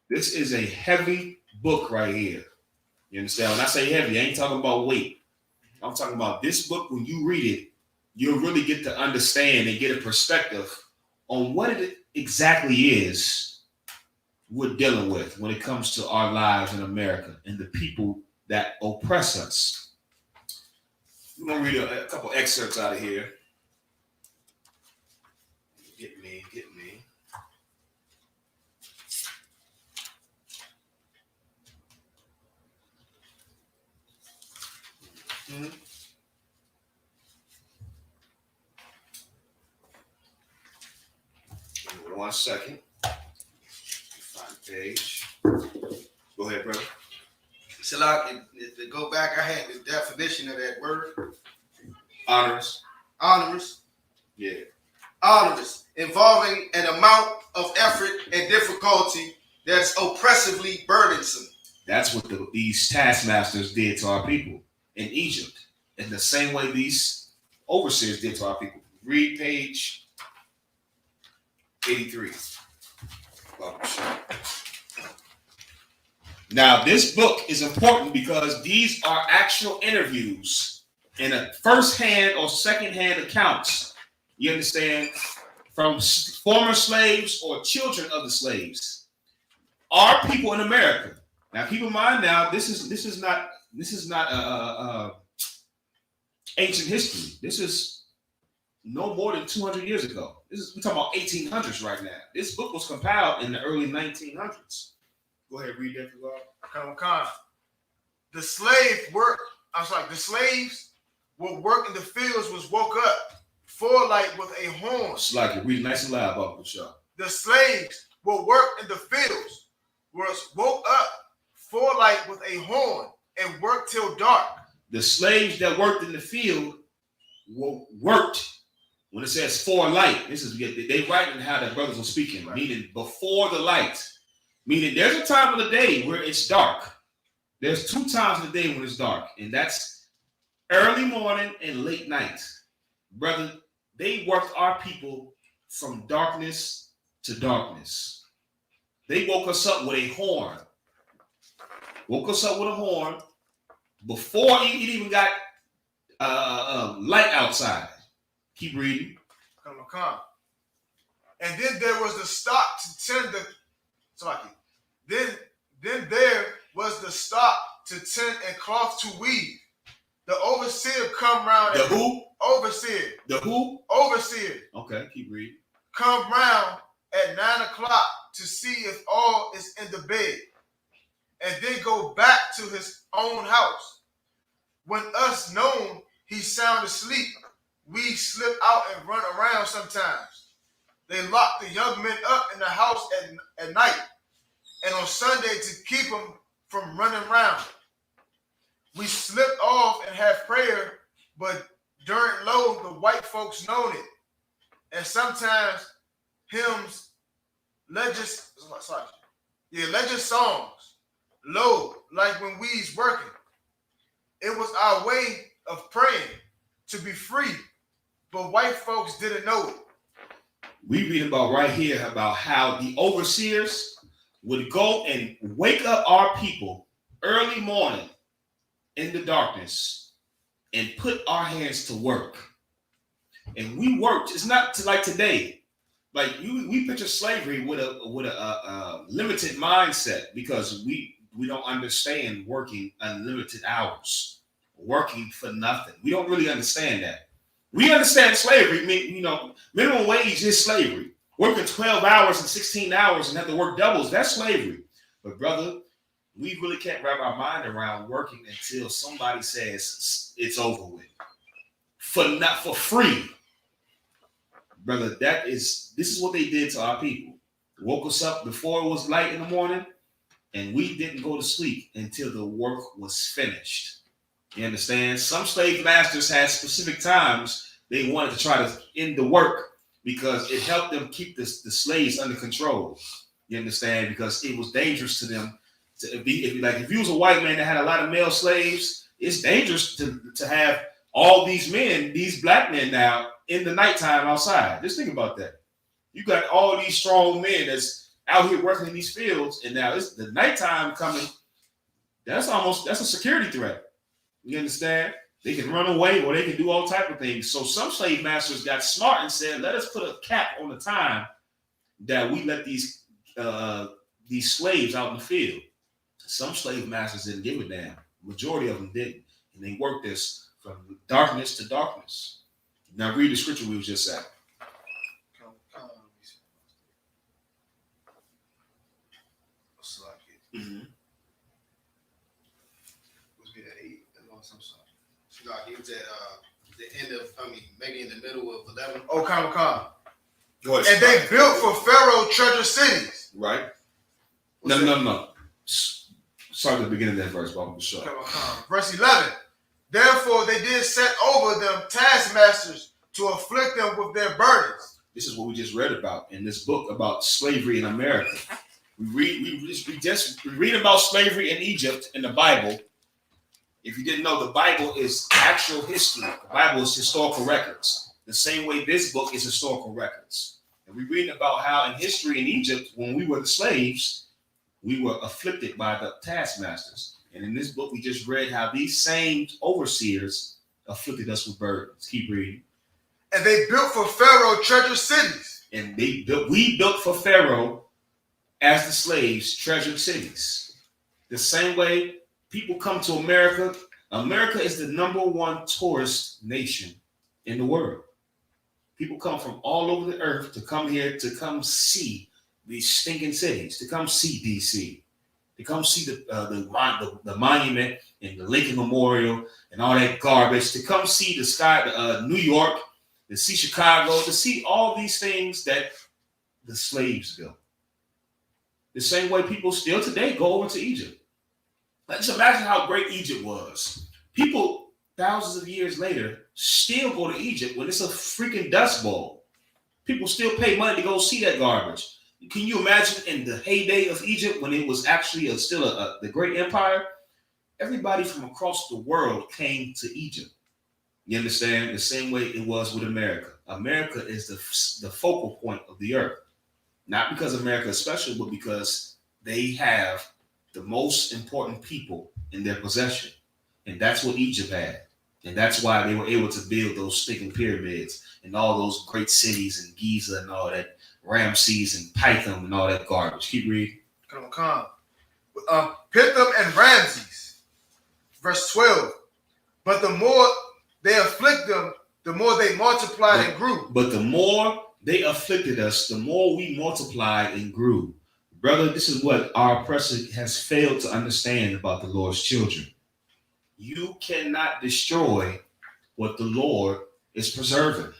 This is a heavy book right here. You understand? When I say heavy, I ain't talking about weight. I'm talking about this book. When you read it, you'll really get to understand and get a perspective on what it exactly is we're dealing with when it comes to our lives in America and the people that oppress us. We're going to read a couple excerpts out of here. Get me. Mm-hmm. 1 second. Find the page. Go ahead, brother. So to go back, I had the definition of that word. Onerous. Yeah. Onerous, involving an amount of effort and difficulty that's oppressively burdensome. That's what these taskmasters did to our people in Egypt, in the same way these overseers did to our people. Read page 83. Now, this book is important because these are actual interviews and a first-hand or second-hand accounts, you understand, from former slaves or children of the slaves. Our people in America. Now, keep in mind now, this is not ancient history. This is no more than 200 years ago. We're talking about 1800s right now. This book was compiled in the early 1900s. Go ahead, read that, Come. The slaves would work in the fields was woke up for light with a horn. It's like you read nice and loud about the show. The slaves would work in the fields was woke up for light with a horn and worked till dark. The slaves that worked in the field worked. When it says for light, this is they writing how the brothers are speaking, right. Meaning before the light. Meaning there's a time of the day where it's dark. There's 2 times of the day when it's dark, and that's early morning and late night. Brother, they worked our people from darkness to darkness. They woke us up with a horn. Before it even got light outside. Keep reading. Come. And then there was the stock to tend the. Then there was the stock to tend and cloth to weave. The overseer come round. The who? Overseer. The who? Overseer. Okay, keep reading. Come round at 9 o'clock to see if all is in the bed, and then go back to his own house. When us known he's sound asleep, we slip out and run around sometimes. They lock the young men up in the house at night, and on Sunday to keep them from running around. We slip off and have prayer, but during low, the white folks known it. And sometimes hymns, legend songs, low, like when we's working. It was our way of praying to be free, but white folks didn't know it. We read about right here about how the overseers would go and wake up our people early morning in the darkness and put our hands to work. And we worked. It's not like today. Like we picture slavery with a limited mindset because we don't understand working unlimited hours, working for nothing. We don't really understand that. We understand slavery. Minimum wage is slavery. Working 12 hours and 16 hours and have to work doubles, that's slavery. But brother, we really can't wrap our mind around working until somebody says it's over with. For free. Brother, this is what they did to our people. Woke us up before it was light in the morning, and we didn't go to sleep until the work was finished. You understand? Some slave masters had specific times they wanted to try to end the work because it helped them keep the slaves under control. You understand? Because it was dangerous to them to be, if you was a white man that had a lot of male slaves, it's dangerous to have all these men, these black men now, in the nighttime outside. Just think about that. You got all these strong men that's out here working in these fields, and now it's the nighttime coming. That's a security threat. You understand? They can run away or they can do all type of things. So some slave masters got smart and said, let us put a cap on the time that we let these slaves out in the field. Some slave masters didn't give a damn. Majority of them didn't. And they worked this from darkness to darkness. Now read the scripture we was just at. Mm-hmm. Let's get at 8. I'm sorry. No, he was at the end of, maybe in the middle of 11. Oh, come. Go ahead. And they built for Pharaoh treasure cities. Right? No. Start at the beginning of that verse, Bob. Sure. Verse 11. Therefore, they did set over them taskmasters to afflict them with their burdens. This is what we just read about in this book about slavery in America. We read about slavery in Egypt in the Bible. If you didn't know, the Bible is actual history. The Bible is historical records. The same way this book is historical records. And we read about how in history in Egypt, when we were the slaves, we were afflicted by the taskmasters. And in this book, we just read how these same overseers afflicted us with burdens. Keep reading. And they built for Pharaoh treasure cities. And we built for Pharaoh as the slaves treasured cities. The same way people come to America. America is the #1 tourist nation in the world. People come from all over the earth to come here to come see these stinking cities, to come see DC, to come see the monument and the Lincoln Memorial and all that garbage, to come see the New York, to see Chicago, to see all these things that the slaves built. The same way people still today go over to Egypt. Let's imagine how great Egypt was. People thousands of years later still go to Egypt when it's a freaking dust bowl. People still pay money to go see that garbage. Can you imagine in the heyday of Egypt when it was actually the great empire? Everybody from across the world came to Egypt. You understand? The same way it was with America. America is the focal point of the earth. Not because America is special, but because they have the most important people in their possession. And that's what Egypt had. And that's why they were able to build those stinking pyramids and all those great cities and Giza and all that, Ramses and Pithom and all that garbage. Keep reading. Come. Pithom and Ramses. Verse 12. But the more they afflict them, the more they multiplied and grew. But the more they afflicted us, the more we multiplied and grew. Brother, this is what our oppressor has failed to understand about the Lord's children. You cannot destroy what the Lord is preserving.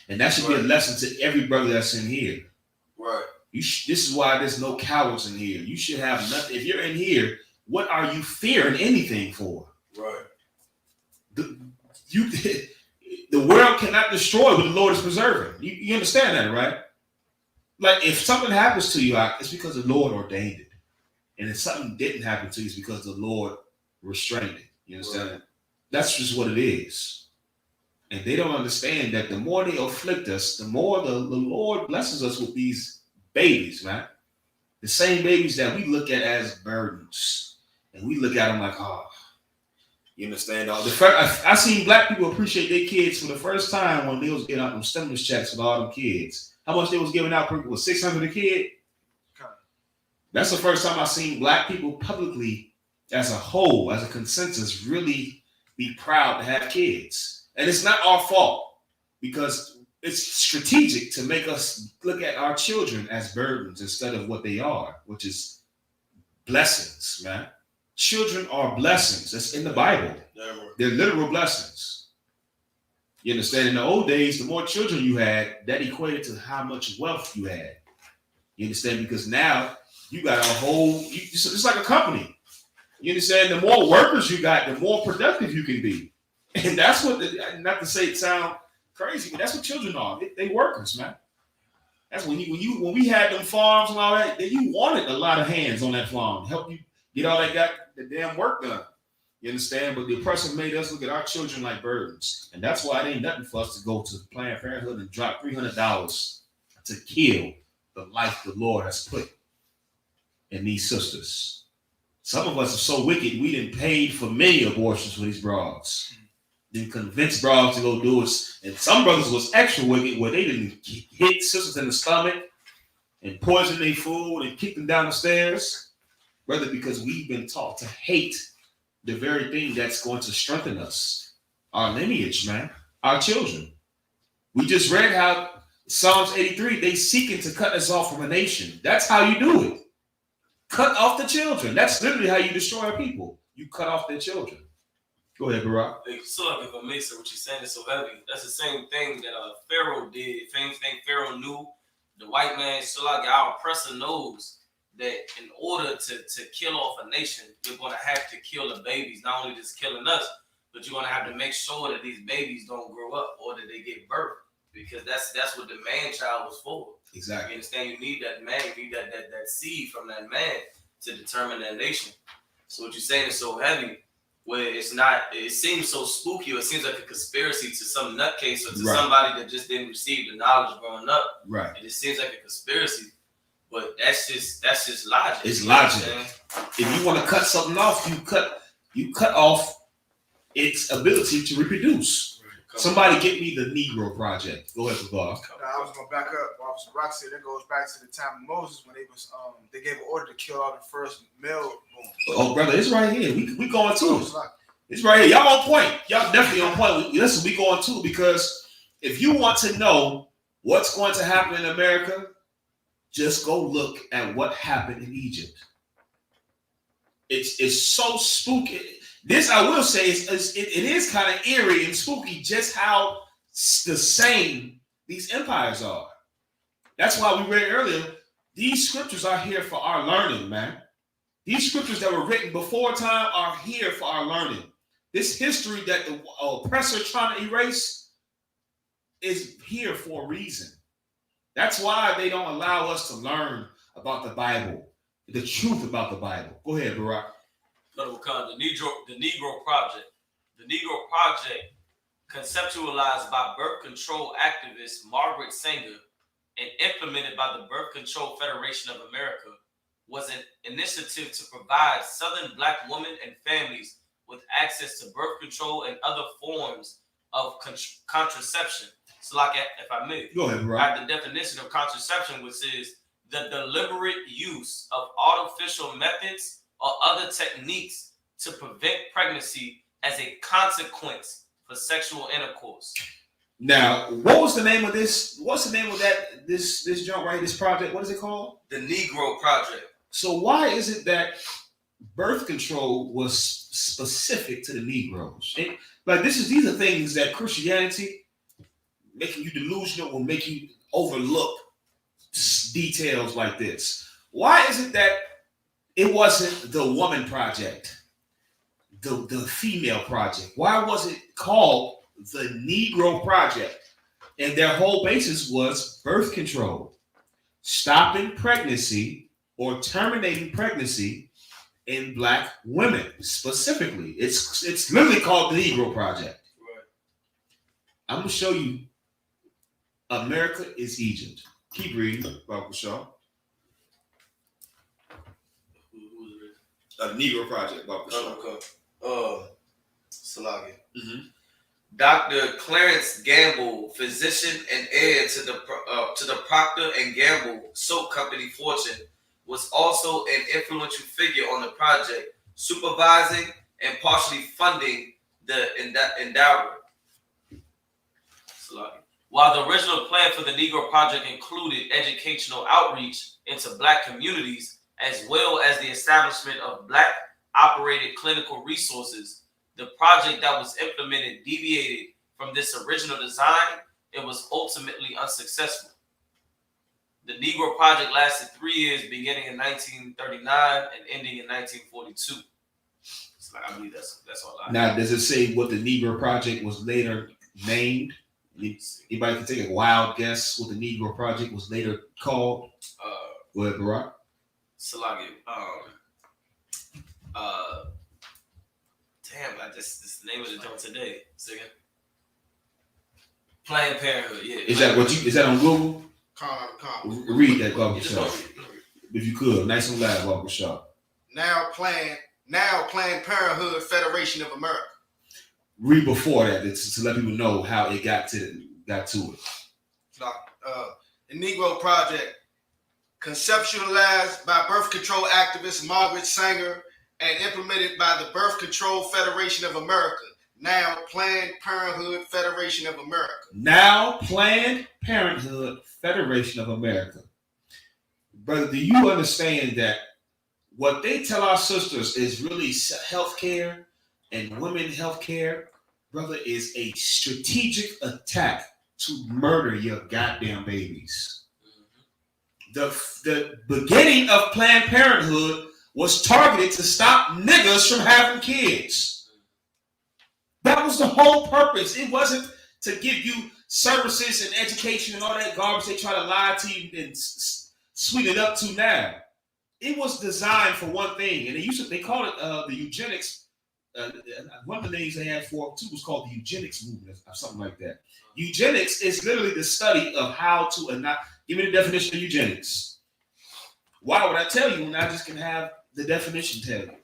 And that should be a lesson to every brother that's in here. Right. This is why there's no cowards in here. You should have nothing. If you're in here, what are you fearing anything for? Right. The world cannot destroy what the Lord is preserving. You understand that, right? Like if something happens to you, it's because the Lord ordained it. And if something didn't happen to you, it's because the Lord restrained it. You understand? Right. That's just what it is. And they don't understand that the more they afflict us, the more the Lord blesses us with these babies, man. The same babies that we look at as burdens. And we look at them like, oh, you understand? I seen black people appreciate their kids for the first time when they was getting out them stimulus checks with all them kids. How much they was giving out per was $600 a kid? That's the first time I seen black people publicly, as a whole, as a consensus, really be proud to have kids. And it's not our fault because it's strategic to make us look at our children as burdens instead of what they are, which is blessings, man. Children are blessings. That's in the Bible. They're literal blessings. You understand? In the old days, the more children you had, that equated to how much wealth you had. You understand? Because now you got a whole, it's like a company. You understand? The more workers you got, the more productive you can be. And that's what, not to say it sound crazy, but that's what children are. They workers, man. That's when we had them farms and all that, you wanted a lot of hands on that farm to help you get all that the damn work done. You understand? But the oppressor made us look at our children like burdens. And that's why it ain't nothing for us to go to Planned Parenthood and drop $300 to kill the life the Lord has put in these sisters. Some of us are so wicked, we didn't pay for many abortions for these broads. Didn't convince broads to go do it. And some brothers was extra wicked where they didn't hit sisters in the stomach and poison their food and kick them down the stairs. Brother, because we've been taught to hate the very thing that's going to strengthen us. Our lineage, man. Our children. We just read how Psalms 83, they seeking to cut us off from a nation. That's how you do it. Cut off the children. That's literally how you destroy people. You cut off their children. Go ahead, Barack. So if I may say what you're saying is so heavy. That's the same thing that Pharaoh did. Same thing Pharaoh knew. The white man, so like our oppressor knows that in order to kill off a nation, you're going to have to kill the babies. Not only just killing us, but you're going to have to make sure that these babies don't grow up or that they get birthed. Because that's what the man child was for. Exactly. You understand? You need that man, you need that seed from that man to determine that nation. So what you're saying is so heavy, where it's not, it seems so spooky, or it seems like a conspiracy to some nutcase or to somebody that just didn't receive the knowledge growing up. Right. And it seems like a conspiracy. But that's just logic. It's logic. If you want to cut something off, you cut off its ability to reproduce. Somebody get me the Negro Project. Go ahead, Bob. I was gonna back up. Officer Rock said that goes back to the time of Moses when they gave an order to kill all the first male born. Oh, brother, it's right here. We going to it. It's right here. Y'all on point. Y'all definitely on point. Listen, we going to, because if you want to know what's going to happen in America, just go look at what happened in Egypt. It's so spooky. This, I will say, it is kind of eerie and spooky just how the same these empires are. That's why we read earlier, these scriptures are here for our learning, man. These scriptures that were written before time are here for our learning. This history that the oppressor trying to erase is here for a reason. That's why they don't allow us to learn about the Bible, the truth about the Bible. Go ahead, Barack. The Negro Project. The Negro Project, conceptualized by birth control activist Margaret Sanger and implemented by the Birth Control Federation of America, was an initiative to provide Southern Black women and families with access to birth control and other forms of contraception. So, like, if I may, go ahead, Barack. I have the definition of contraception, which is the deliberate use of artificial methods or other techniques to prevent pregnancy as a consequence for sexual intercourse. Now, what was the name of this? What's the name of this joint right? This project? What is it called? The Negro Project. So why is it that birth control was specific to the Negroes? These are things that Christianity, making you delusional, will make you overlook details like this. Why is it that it wasn't the woman project, the female project? Why was it called the Negro Project. And their whole basis was birth control, stopping pregnancy or terminating pregnancy in black women specifically. It's literally called the Negro Project. Right. I'm going to show you America is Egypt. Keep reading, Barbara Shaw. Who is it? The Negro Project, Barbara Shaw. Okay. Salagia. Mm-hmm. Dr. Clarence Gamble, physician and heir to the Procter and Gamble soap company fortune, was also an influential figure on the project, supervising and partially funding the endowment. While the original plan for the Negro Project included educational outreach into black communities, as well as the establishment of black-operated clinical resources, the project that was implemented deviated from this original design and was ultimately unsuccessful. The Negro Project lasted 3 years, beginning in 1939 and ending in 1942. So I believe that's all I have. Now, does it say what the Negro Project was later named? Anybody can take a wild guess what the Negro Project was later called? Go ahead, Barack. Salagi. Damn, this is the name of the joint today. Second. Planned Parenthood, yeah. Is that on Google? Calm. Read that, Barbara Shaw. If you could. Nice and loud, Barbara Shaw. Now Planned Parenthood Federation of America. Read before that to let people know how it got to it. The Negro Project, conceptualized by birth control activist Margaret Sanger and implemented by the Birth Control Federation of America, now Planned Parenthood Federation of America. Now Planned Parenthood Federation of America. Brother, do you understand that what they tell our sisters is really health care and women health care, brother, is a strategic attack to murder your goddamn babies. The beginning of Planned Parenthood was targeted to stop niggas from having kids. That was the whole purpose. It wasn't to give you services and education and all that garbage they try to lie to you and sweeten it up to now. It was designed for one thing, and they call it the eugenics. One of the names they had for it too was called the eugenics movement or something like that. Eugenics is literally the study of how to give me the definition of eugenics. Why would I tell you when I just can have the definition tell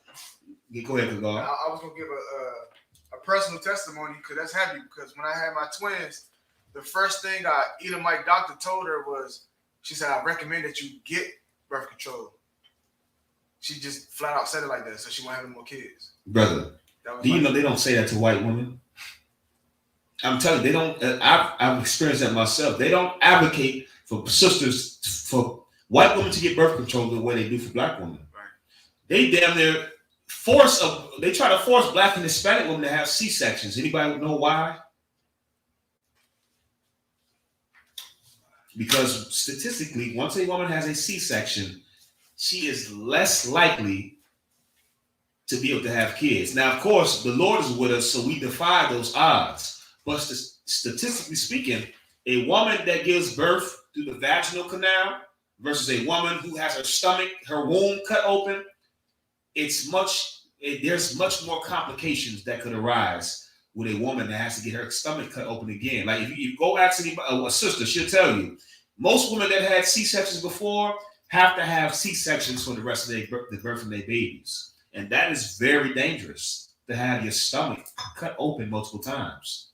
you? Go ahead, Kagar. I was gonna give a personal testimony because that's happy. Because when I had my twins, the first thing my doctor told her was, she said, I recommend that you get birth control. She just flat out said it like that, so she won't have no more kids. Brother, do you know they don't say that to white women? I'm telling you, they don't. I've experienced that myself. They don't advocate for sisters, for white women to get birth control the way they do for black women. Right. They damn near they try to force black and Hispanic women to have C-sections. Anybody know why? Because statistically, once a woman has a C-section, she is less likely to be able to have kids. Now, of course, the Lord is with us, so we defy those odds. But statistically speaking, a woman that gives birth through the vaginal canal versus a woman who has her womb cut open, there's much more complications that could arise with a woman that has to get her stomach cut open again. Like if you go ask a sister, she'll tell you, most women that had C-sections before have to have C-sections for the rest of the birth of their babies. And that is very dangerous, to have your stomach cut open multiple times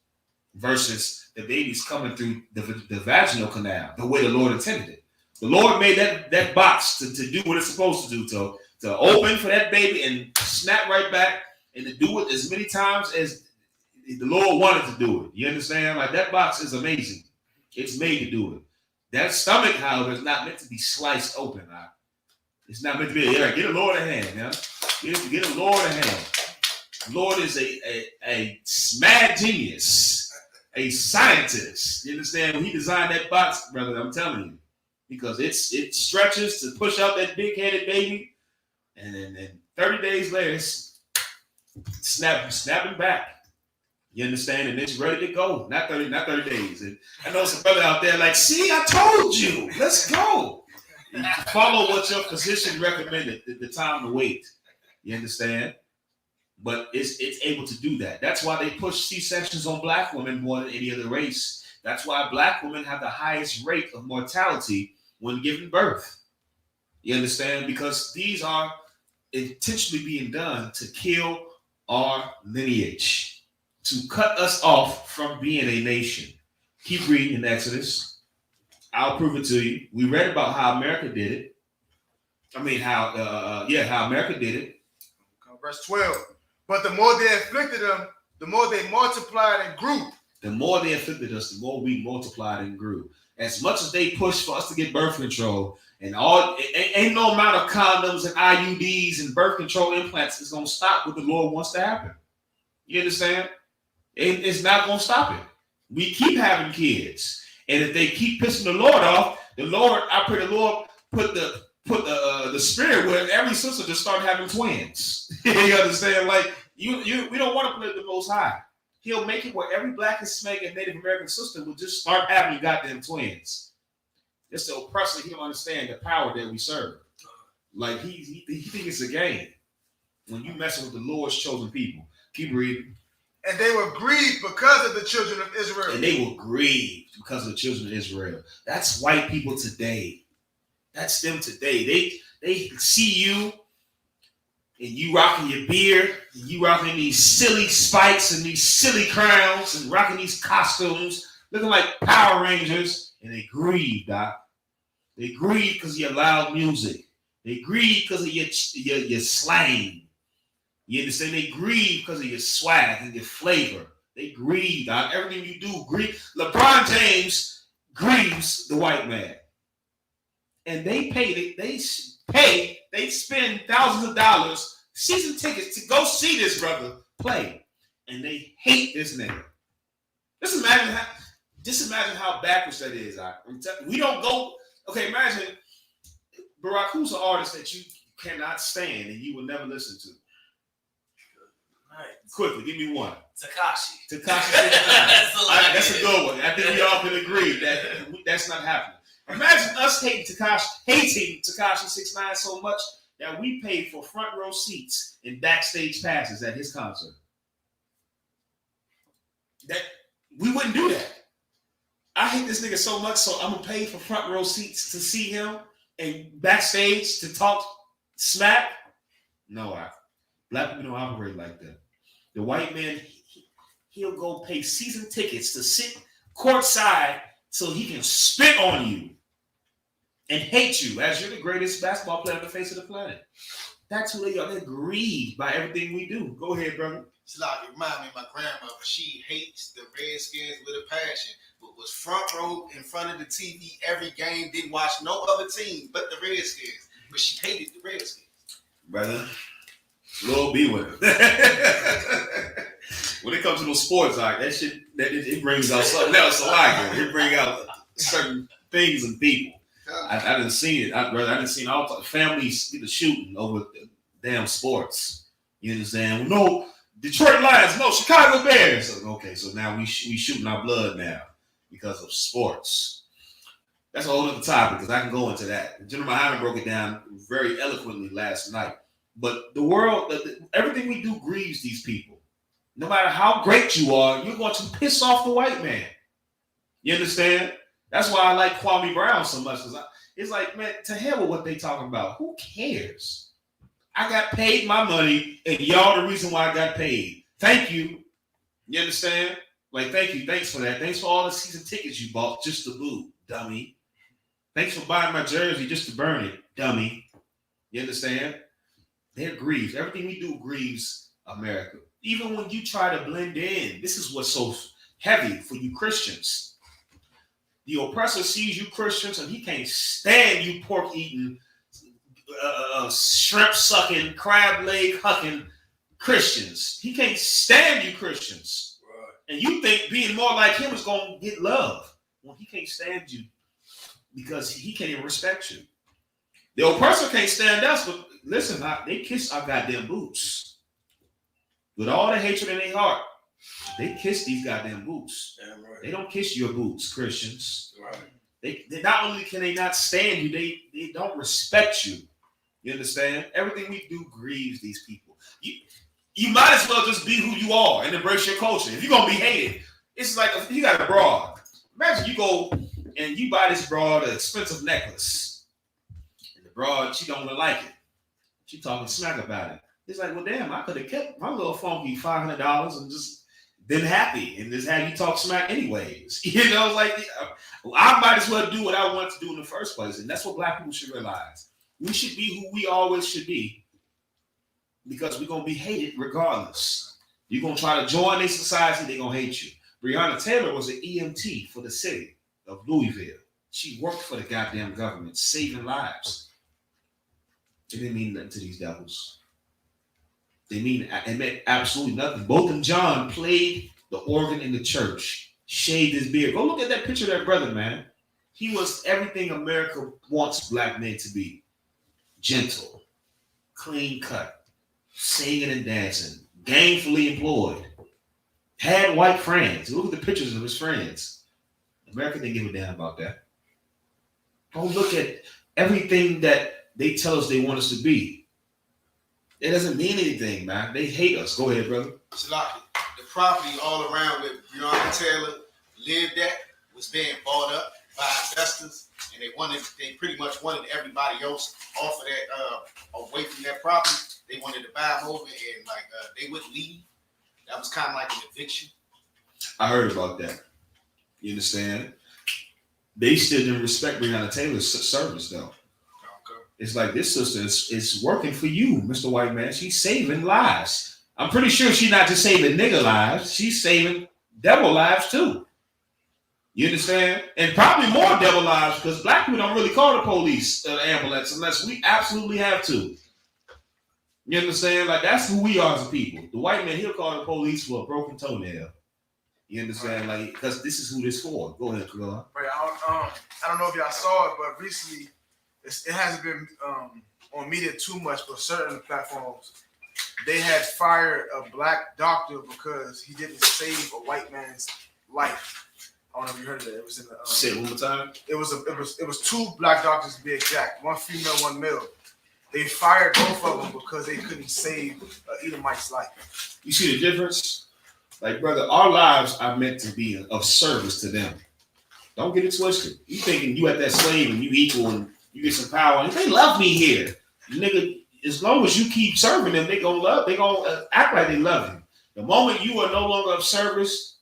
versus the baby's coming through the vaginal canal, the way the Lord intended it. The Lord made that box to do what it's supposed to do, to open for that baby and snap right back, and to do it as many times as the Lord wanted to do it. You understand? Like, that box is amazing. It's made to do it. That stomach, however, is not meant to be sliced open. It's not meant to be. Yeah, get a Lord a hand, yeah. Get a Lord a hand. Lord is a mad genius, a scientist. You understand? When he designed that box, brother, I'm telling you, because it stretches to push out that big-headed baby, and then 30 days later, it's snapping back. You understand? And it's ready to go. Not 30 days. And I know some brother out there like, see, I told you. Let's go. You follow what your physician recommended, the time to wait. You understand? But it's able to do that. That's why they push C-sections on black women more than any other race. That's why black women have the highest rate of mortality when giving birth. You understand? Because these are intentionally being done to kill our lineage, to cut us off from being a nation. Keep reading in Exodus. I'll prove it to you. We read about how America did it. How America did it. Verse 12. But the more they afflicted them, the more they multiplied and grew. The more they afflicted us, the more we multiplied and grew. As much as they pushed for us to get birth control, and ain't no amount of condoms and IUDs and birth control implants is going to stop what the Lord wants to happen. You understand? It's not going to stop it. We keep having kids. And if they keep pissing the Lord off, I pray the Lord put the spirit where every sister just start having twins. You understand? Like we don't want to play the Most High. He'll make it where every Black, Hispanic, and Native American sister will just start having goddamn twins. It's the oppressor. He don't understand the power that we serve. Like he think it's a game when you messing with the Lord's chosen people. Keep reading. And they were grieved because of the children of Israel. And they were grieved because of the children of Israel. That's white people today. That's them today. They see you and you rocking your beard, and you rocking these silly spikes and these silly crowns and rocking these costumes, looking like Power Rangers, and they grieve, Doc. They grieve because of your loud music. They grieve because of your slang. You understand? They grieve because of your swag and your flavor. They grieve, Doc. Everything you do, grieve. LeBron James grieves the white man. And they spend thousands of dollars, season tickets to go see this brother play. And they hate this nigga. Just imagine how backwards that is. We don't go, okay, imagine, Barack, who's an artist that you cannot stand and you will never listen to? Right. Quickly, give me one. Tekashi. That's a good one. I think we all can agree that that's not happening. Imagine us hating Tekashi 6ix9ine so much that we paid for front row seats and backstage passes at his concert. That we wouldn't do that. I hate this nigga so much, so I'm gonna pay for front row seats to see him and backstage to talk smack. No, Black people don't operate like that. The white man, he'll go pay season tickets to sit courtside so he can spit on you and hate you as you're the greatest basketball player on the face of the planet. That's who they are. They're grieved by everything we do. Go ahead, brother. It's like, it reminds me of my grandmother. She hates the Redskins with a passion, but was front row in front of the TV every game, didn't watch no other team but the Redskins. But she hated the Redskins. Brother, Lord be with him. When it comes to those sports, that shit, it brings out something else. It brings out certain things and people. I didn't see it. I didn't see all families get the shooting over the damn sports. You understand? No, Detroit Lions, no, Chicago Bears. Okay, so now we shooting our blood now because of sports. That's a whole other topic because I can go into that. General YAHANNA broke it down very eloquently last night. But the world, everything we do grieves these people. No matter how great you are, you're going to piss off the white man. You understand? That's why I like Kwame Brown so much. Because it's like, man, to hell with what they talking about. Who cares? I got paid my money, and y'all the reason why I got paid. Thank you. You understand? Like, thank you. Thanks for that. Thanks for all the season tickets you bought just to boo, dummy. Thanks for buying my jersey just to burn it, dummy. You understand? They're grieved. Everything we do grieves America. Even when you try to blend in, this is what's so heavy for you Christians. The oppressor sees you Christians and he can't stand you pork-eating, shrimp-sucking, crab leg-hucking Christians. He can't stand you Christians. Right. And you think being more like him is going to get love. Well, he can't stand you because he can't even respect you. The oppressor can't stand us, but listen, they kiss our goddamn boots with all the hatred in their heart. They kiss these goddamn boots. Damn right. They don't kiss your boots, Christians. Right. They not only can they not stand you, they don't respect you. You understand? Everything we do grieves these people. You might as well just be who you are and embrace your culture. If you're gonna be hated, it's like you got a broad. Imagine you go and you buy this broad an expensive necklace, and the broad she don't like it. She talking smack about it. It's like, well, damn, I could have kept my little funky $500 and just been happy and just have you talk smack anyways. You know, like I might as well do what I want to do in the first place, and that's what Black people should realize. We should be who we always should be, because we're gonna be hated regardless. You're gonna try to join their society, they're gonna hate you. Breonna Taylor was an EMT for the city of Louisville. She worked for the goddamn government, saving lives. It didn't mean nothing to these devils. It meant absolutely nothing. Both and John played the organ in the church, shaved his beard. Go look at that picture of that brother, man. He was everything America wants Black men to be. Gentle, clean cut, singing and dancing, gainfully employed, had white friends. Look at the pictures of his friends. America didn't give a damn about that. Don't look at everything that they tell us they want us to be. It doesn't mean anything, man. They hate us. Go ahead, brother. Salaki, the property all around where Breonna Taylor lived at was being bought up by investors, and they pretty much wanted everybody else off of that, away from that property. They wanted to buy them over, and they wouldn't leave. That was kind of like an eviction. I heard about that. You understand? They still didn't respect Breonna Taylor's service, though. Okay. It's like this sister is working for you, Mr. White Man. She's saving lives. I'm pretty sure she's not just saving nigga lives. She's saving devil lives, too. You understand? And probably more devil lives, because Black people don't really call the police or the ambulance unless we absolutely have to. You understand? Like, that's who we are as a people. The white man, he'll call the police for a broken toenail. You understand? Like, because this is who this for. Go ahead, Khalil. Right. I don't know if y'all saw it, but recently it hasn't been on media too much, but certain platforms, they had fired a Black doctor because he didn't save a white man's life. I don't know if you heard of that. It was in the Say it one more time. It was two Black doctors to be exact, one female, one male. They fired both of them because they couldn't save Edomite's life. You see the difference? Like, brother, our lives are meant to be of service to them. Don't get it twisted. You thinking you at that slave and you equal and you get some power. And they love me here. Nigga, as long as you keep serving them, they gonna act like they love you. The moment you are no longer of service,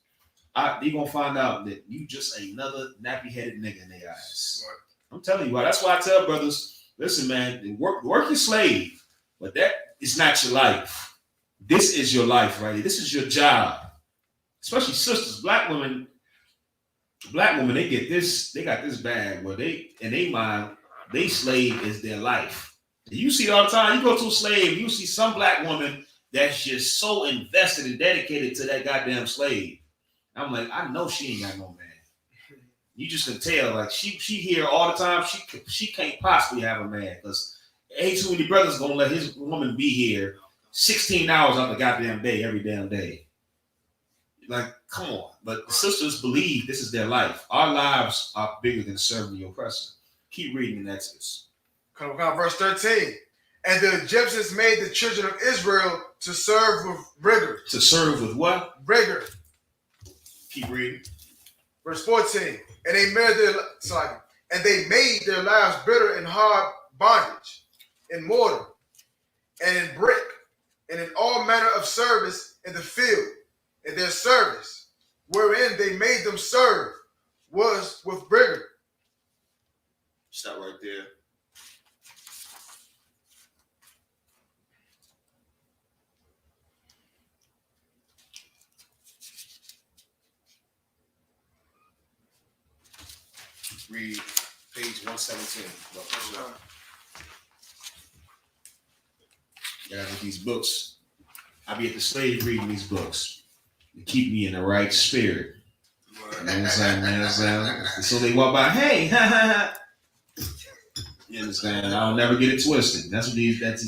they gonna find out that you just another nappy-headed nigga in their eyes. Right. I'm telling you why. That's why I tell brothers, listen, man, work your slave, but that is not your life. This is your life, right? This is your job. Especially sisters, black women, they got this bag where in their mind, they slave is their life. You see it all the time. You go to a slave, you see some black woman that's just so invested and dedicated to that goddamn slave. I'm like, I know she ain't got no man. You just can tell, like she here all the time. She can't possibly have a man because ain't too many brothers gonna let his woman be here 16 hours out the goddamn day, every damn day. Like, come on. But the sisters believe this is their life. Our lives are bigger than serving the oppressor. Keep reading in Exodus. Come on, verse 13. And the Egyptians made the children of Israel to serve with rigor. To serve with what? Rigor. Keep reading. Verse 14. And they made their lives bitter in hard bondage, in mortar, and in brick, and in all manner of service in the field. And their service, wherein they made them serve, was with rigor. Stop right there. Read page 117. Yeah, with these books, I be at the slave reading these books. To keep me in the right spirit. You know what I'm saying? So they walk by, hey, ha ha ha. You understand? I'll never get it twisted. That's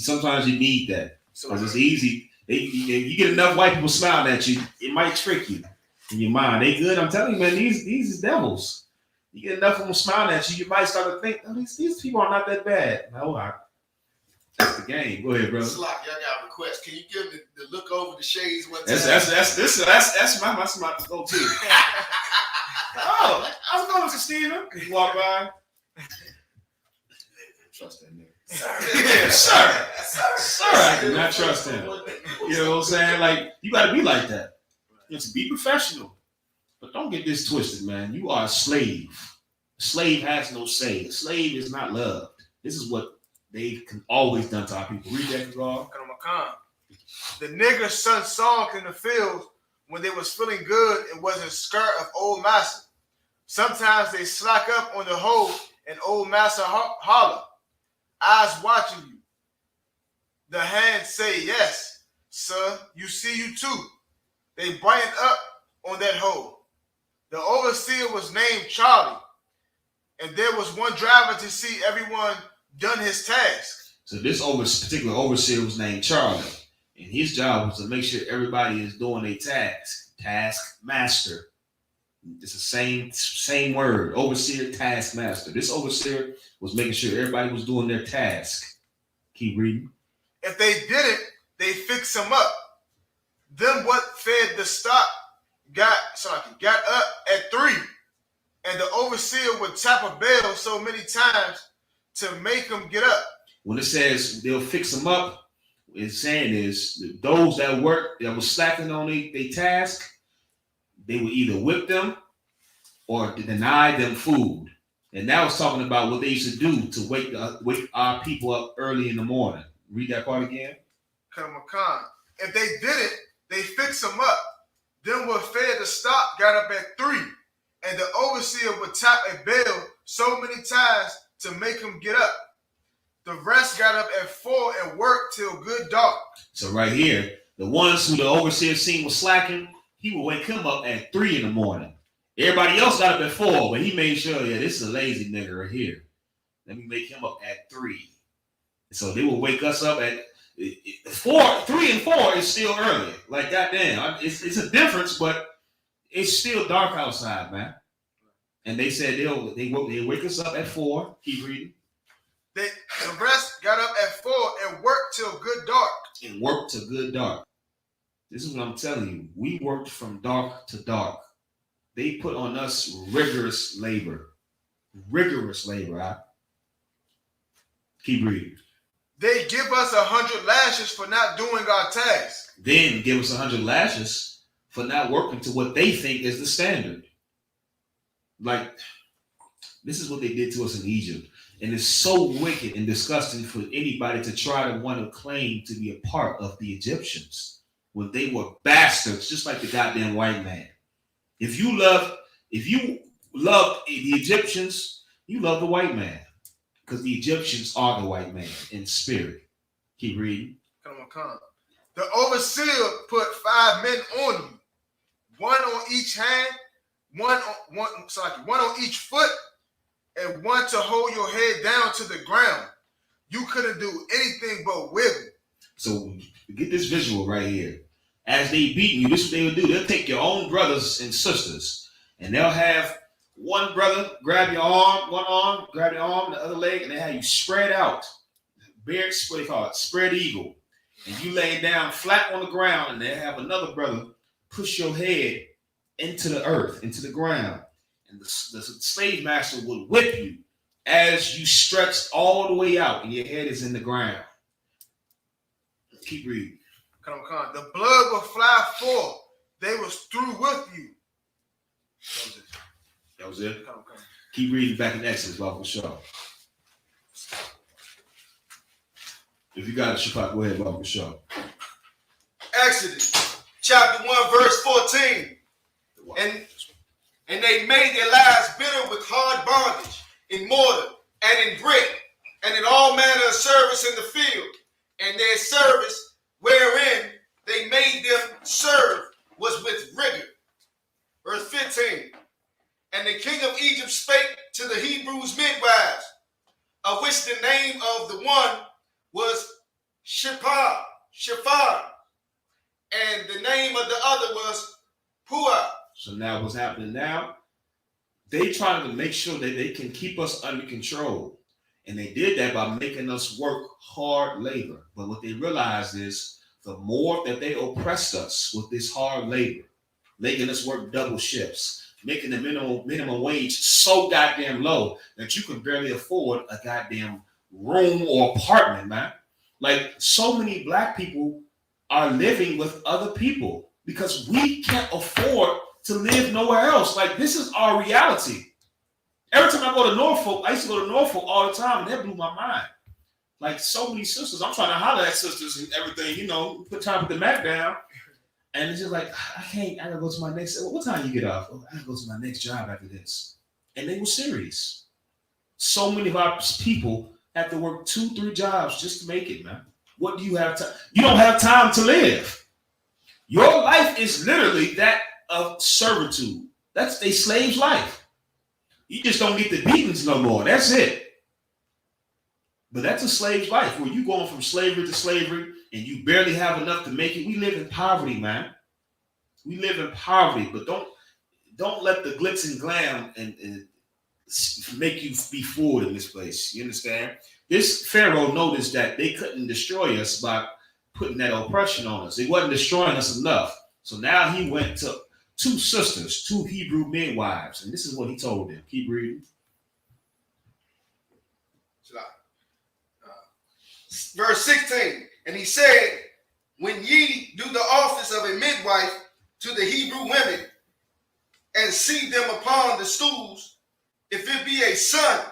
sometimes you need that. Because it's easy. You get enough white people smiling at you, it might trick you in your mind. They good. I'm telling you, man. These is devils. You get enough of them smiling at you, you might start to think, oh, these people are not that bad. No, that's the game. Go ahead, brother. Slack, y'all got a request. Can you give the look over the shades one time? That's my spot to go to. Oh, I was going to Steven. You walk by. Trust that nigga. Sir, I do not trust him. You know what I'm saying? Like, you got to be like that. You have to be professional. But don't get this twisted, man. You are a slave. A slave has no say. A slave is not loved. This is what they've always done to our people. Read that, Carl. The niggers sung songs in the fields when they was feeling good and wasn't scared of old master. Sometimes they slack up on the hoe and old master holler. Eyes watching you. The hands say, yes, sir, you see you too. They brighten up on that hoe. The overseer was named Charlie, and there was one driver to see everyone done his task. So this particular overseer was named Charlie, and his job was to make sure everybody is doing their task. Task master. It's the same word. Overseer, task master. This overseer was making sure everybody was doing their task. Keep reading. If they didn't, they fix them up. Them what fed the stock got up at 3, and the overseer would tap a bell so many times to make them get up. When it says they'll fix them up, it's saying is those that was slacking on their task, they would either whip them or deny them food. And that was talking about what they used to do to wake our people up early in the morning. Read that part again. If they didn't, they fix them up. Then what fed the stock got up at 3, and the overseer would tap a bell so many times to make him get up. The rest got up at 4 and worked till good dark. So right here, the ones who the overseer seen was slacking, he would wake him up at 3 in the morning. Everybody else got up at 4, but he made sure, this is a lazy nigga right here. Let me make him up at 3. So they would wake us up at 4. 3 and 4 is still early. Like, goddamn, it's a difference, but it's still dark outside, man. And they said they wake us up at 4. Keep reading. The rest got up at 4 and worked till good dark. And worked till good dark. This is what I'm telling you. We worked from dark to dark. They put on us rigorous labor. Rigorous labor, huh? Keep reading. They give us 100 lashes for not doing our task. Then give us 100 lashes for not working to what they think is the standard. Like, this is what they did to us in Egypt. And it's so wicked and disgusting for anybody to try to want to claim to be a part of the Egyptians when they were bastards, just like the goddamn white man. If you love the Egyptians, you love the white man. Because the Egyptians are the white man in spirit. Keep reading. Come. The overseer put 5 men on you, 1 on each hand, one on each foot, and 1 to hold your head down to the ground. You couldn't do anything but wiggle. So get this visual right here. As they beat you, this is what they would do. They'll take your own brothers and sisters, and they'll have one brother grab your arm, one arm, grab your arm, the other leg, and they have you spread out. What they call it, spread eagle. And you lay down flat on the ground, and they have another brother push your head into the earth, into the ground. And the slave master would whip you as you stretched all the way out, and your head is in the ground. Keep reading. Come. The blood will fly forth. They was through with you. That was it? Come. Keep reading back in Exodus, Bible show. If you got it, Shapak, go ahead, Bible show. Exodus chapter 1, verse 14. And they made their lives bitter with hard bondage, in mortar and in brick, and in all manner of service in the field. And their service, wherein they made them serve, was with rigor. Verse 15. And the king of Egypt spake to the Hebrews' midwives, of which the name of the one was Shapar, and the name of the other was Pua. So now what's happening now? They trying to make sure that they can keep us under control. And they did that by making us work hard labor. But what they realized is the more that they oppressed us with this hard labor, making us work double shifts, making the minimum wage so goddamn low that you can barely afford a goddamn room or apartment, man. Like, so many black people are living with other people because we can't afford to live nowhere else. Like, this is our reality. Every time I go to Norfolk, I used to go to Norfolk all the time, and that blew my mind. Like, so many sisters, I'm trying to holler at sisters and everything, you know, put time with the mat down. And it's just like, I gotta go to my next, what time you get off? Oh, I gotta go to my next job after this. And they were serious. So many of our people have to work 2-3 jobs just to make it, man. What do you have time? You don't have time to live. Your life is literally that of servitude. That's a slave's life. You just don't get the beatings no more. That's it. But that's a slave's life where you going from slavery to slavery and you barely have enough to make it. We live in poverty, man. We live in poverty, but don't let the glitz and glam and make you be fooled in this place. You understand? This Pharaoh noticed that they couldn't destroy us by putting that oppression on us. It wasn't destroying us enough. So now he went to 2 sisters, 2 Hebrew midwives, and this is what he told them. Keep reading. Verse 16, and he said, when ye do the office of a midwife to the Hebrew women, and see them upon the stools, if it be a son,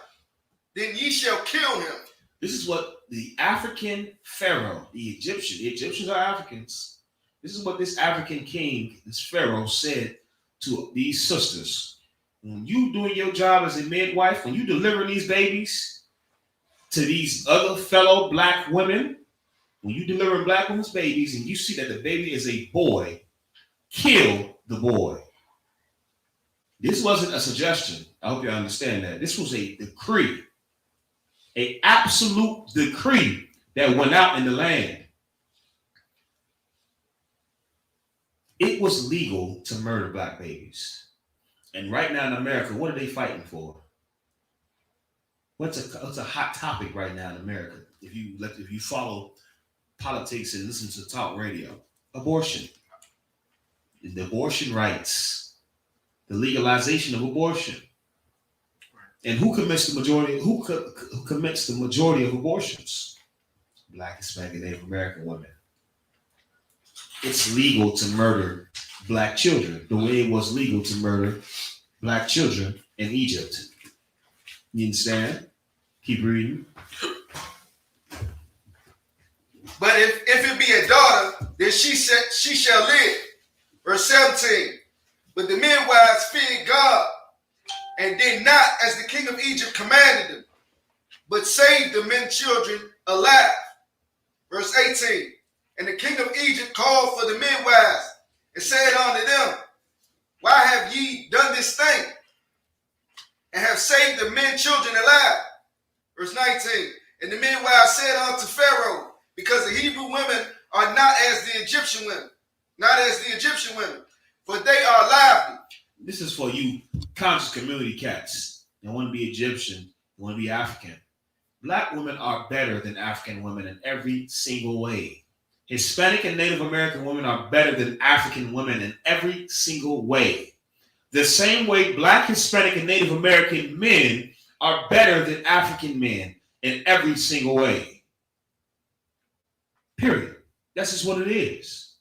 then ye shall kill him. This is what the African Pharaoh, the Egyptians are Africans. This is what this African king, this Pharaoh, said to these sisters. When you doing your job as a midwife, when you delivering these babies to these other fellow black women, when you delivering black women's babies and you see that the baby is a boy, kill the boy. This wasn't a suggestion. I hope you understand that. This was a decree, an absolute decree that went out in the land. It was legal to murder black babies. And right now in America, what are they fighting for? What's a hot topic right now in America? If you follow politics and listen to talk radio, abortion, the abortion rights, the legalization of abortion, and who commits the majority? Who commits the majority of abortions? Black, Hispanic, Native American women. It's legal to murder black children the way it was legal to murder black children in Egypt. You understand? Keep reading. But if it be a daughter, then she shall live. Verse 17. But the midwives feared God and did not as the king of Egypt commanded them, but saved the men children alive. Verse 18. And the king of Egypt called for the midwives and said unto them, why have ye done this thing? And have saved the men children alive. Verse 19. And the midwives said unto Pharaoh, because the Hebrew women are not as the Egyptian women, for they are lively. This is for you conscious community cats that want to be Egyptian, want to be African. Black women are better than African women in every single way. Hispanic and Native American women are better than African women in every single way. The same way Black, Hispanic, and Native American men are better than African men in every single way. Period. That's just what it is.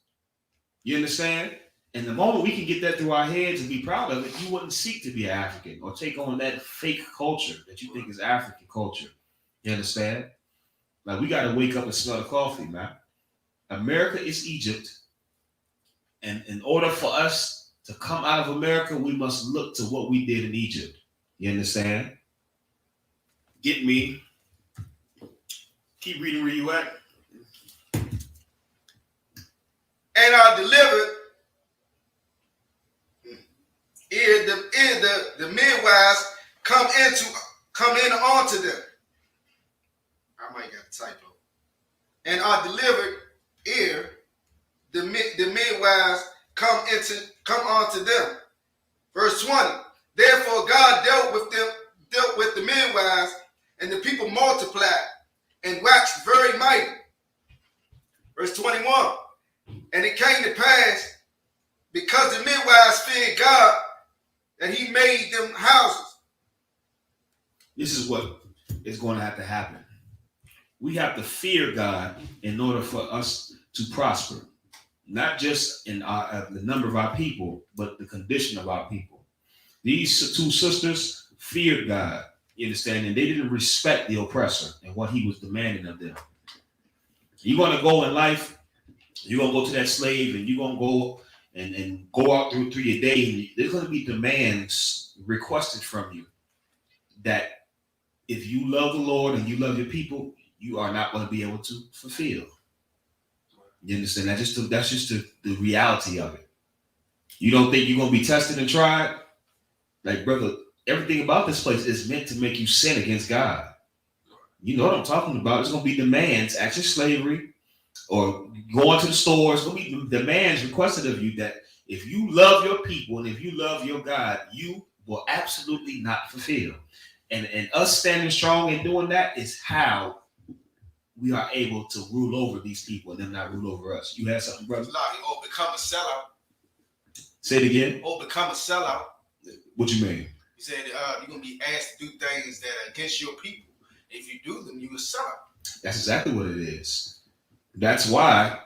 You understand? And the moment we can get that through our heads and be proud of it, you wouldn't seek to be African or take on that fake culture that you think is African culture. You understand? Like, we got to wake up and smell the coffee, man. America is Egypt. And in order for us to come out of America, we must look to what we did in Egypt. You understand? Get me. Keep reading where you at. And are delivered ere the midwives come in onto them. I might got a typo. And are delivered ere the midwives come unto them. Verse 20. Therefore God dealt with the midwives, and the people multiplied and waxed very mighty. Verse 21. And it came to pass, because the midwives feared God, that he made them houses. This is what is going to have to happen. We have to fear God in order for us to prosper. Not just in the number of our people, but the condition of our people. These two sisters feared God, you understand, and they didn't respect the oppressor and what he was demanding of them. You're going to go in life, you're going to go to that slave, and you're going to go and go out through your day, and there's going to be demands requested from you that if you love the Lord and you love your people, you are not going to be able to fulfill. You understand? That's just the reality of it. You don't think you're going to be tested and tried? Like, brother, everything about this place is meant to make you sin against God. You know what I'm talking about. It's going to be demands, actually slavery, or going to the store. It's going to be demands requested of you that if you love your people and if you love your God, you will absolutely not fulfill. And us standing strong and doing that is how we are able to rule over these people and them not rule over us. You had something, brother? Or become a sellout. Say it again. Or become a sellout. What you mean? He said you're going to be asked to do things that are against your people. If you do them, you will sellout. That's exactly what it is. That's why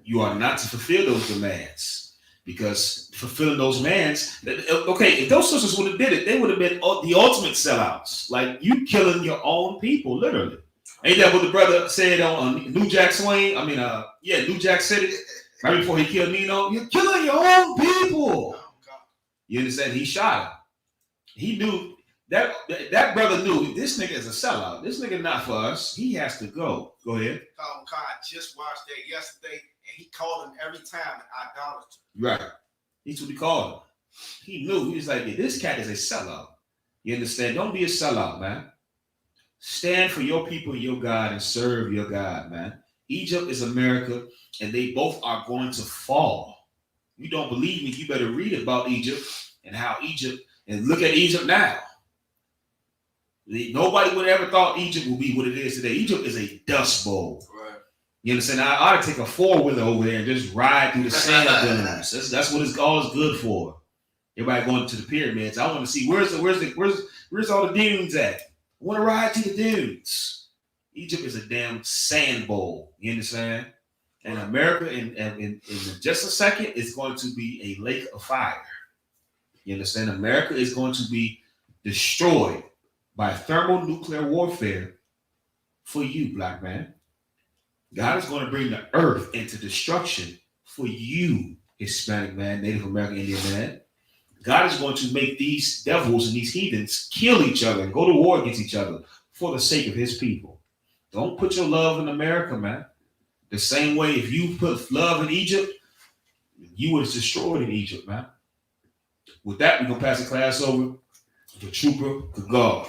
you are not to fulfill those demands. Because fulfilling those demands, okay, if those sisters would have did it, they would have been the ultimate sellouts. Like, you killing your own people, literally. Ain't that what the brother said on New Jack Swing? New Jack said it right before he killed Nino. You're killing your own people. Oh, God. You understand? He shot him. He knew that brother knew this nigga is a sellout. This nigga not for us. He has to go. Go ahead. I just watched that yesterday, and he called him every time an idolater. Right. He's what he called him. He knew. He was like, yeah, this cat is a sellout. You understand? Don't be a sellout, man. Stand for your people and your God and serve your God, man. Egypt is America, and they both are going to fall. You don't believe me? You better read about Egypt and how Egypt, and look at Egypt now. Nobody would have ever thought Egypt would be what it is today. Egypt is a dust bowl. Right. You understand? I ought to take a 4-wheeler over there and just ride through the sand dunes. That's what it's all is good for. Everybody going to the pyramids. I want to see where's all the dunes at. I want to ride to the dunes. Egypt is a damn sand bowl. You understand? And America, in just a second, is going to be a lake of fire. You understand? America is going to be destroyed by thermonuclear warfare for you, black man. God is going to bring the earth into destruction for you, Hispanic man, Native American Indian man. God is going to make these devils and these heathens kill each other and go to war against each other for the sake of his people. Don't put your love in America, man. The same way if you put love in Egypt, you was destroyed in Egypt, man. With that, we're going to pass the class over to Trooper Kagar.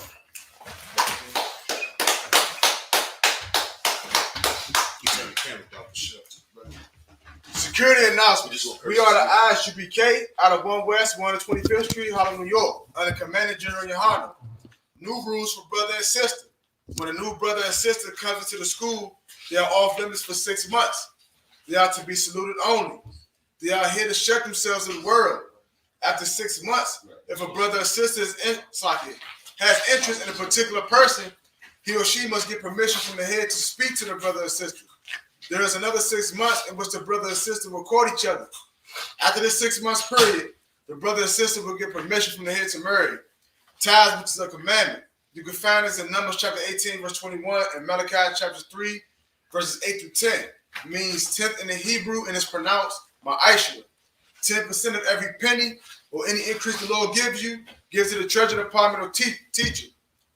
Security announcements. We are the I.S.U.P.K. out of 1 West, 125th Street, Harlem, New York, under Commander General YAHANNA. New rules for brother and sister. When a new brother and sister comes into the school, they are off limits for 6 months. They are to be saluted only. They are here to shut themselves in the world. After 6 months, if a brother or sister has interest in a particular person, he or she must get permission from the head to speak to the brother or sister. There is another 6 months in which the brother and sister will court each other. After this 6 months period, the brother and sister will get permission from the head to marry. Tithes, which is a commandment. You can find this in Numbers chapter 18, verse 21, and Malachi chapter 3, verses 8 through 10. It means 10th in the Hebrew, and it's pronounced ma'ashra. 10% of every penny or any increase the Lord gives you, gives to the treasury department or teacher.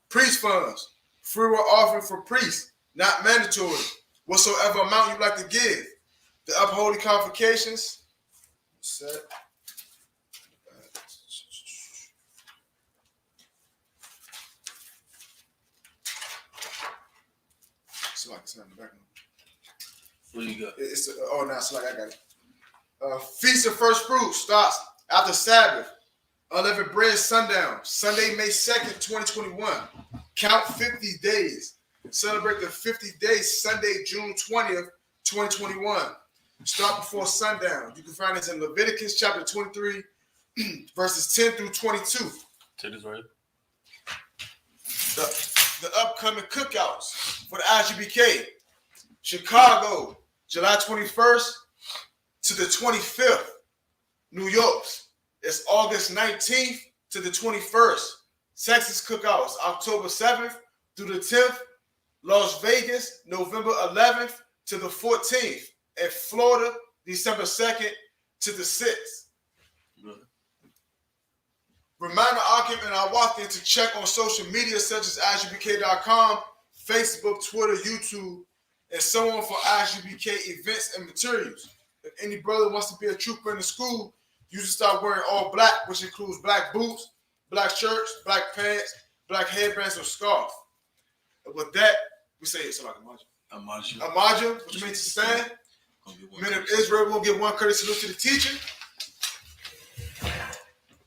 Priest funds, free will offering for priests, not mandatory. Whatsoever amount you like to give. The upholding qualifications. Set. It's in the back. What do you got? It's now. I got it. Feast of First Fruits starts after Sabbath. Unleavened bread sundown, Sunday, May 2nd, 2021. Count 50 days. Celebrate the 50 days, Sunday, June 20th, 2021. Start before sundown. You can find this in Leviticus chapter 23, verses 10 through 22. TITHES right. The upcoming cookouts for the I.S.U.P.K. Chicago, July 21st to the 25th. New York, it's August 19th to the 21st. Texas cookouts, October 7th through the 10th. Las Vegas, November 11th to the 14th. And Florida, December 2nd to the 6th. Reminder Akim and Awakin to check on social media such as ISUPK.com, Facebook, Twitter, YouTube, and so on for I.S.U.P.K events and materials. If any brother wants to be a trooper in the school, you should start wearing all black, which includes black boots, black shirts, black pants, black headbands, or scarf. And with that, we say it's like Amajah, which means to stand. Men of Israel will give one courtesy salute to the teacher.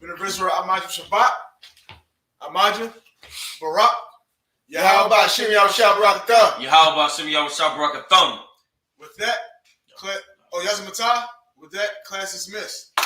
Men of Israel, Amajah Shabbat, Amajah, Barak, Yahweh Hashem Yahushua Barakatah. Yahweh Hashem Yahushua Barakatah. With that, Yazamatah, with that, class is dismissed.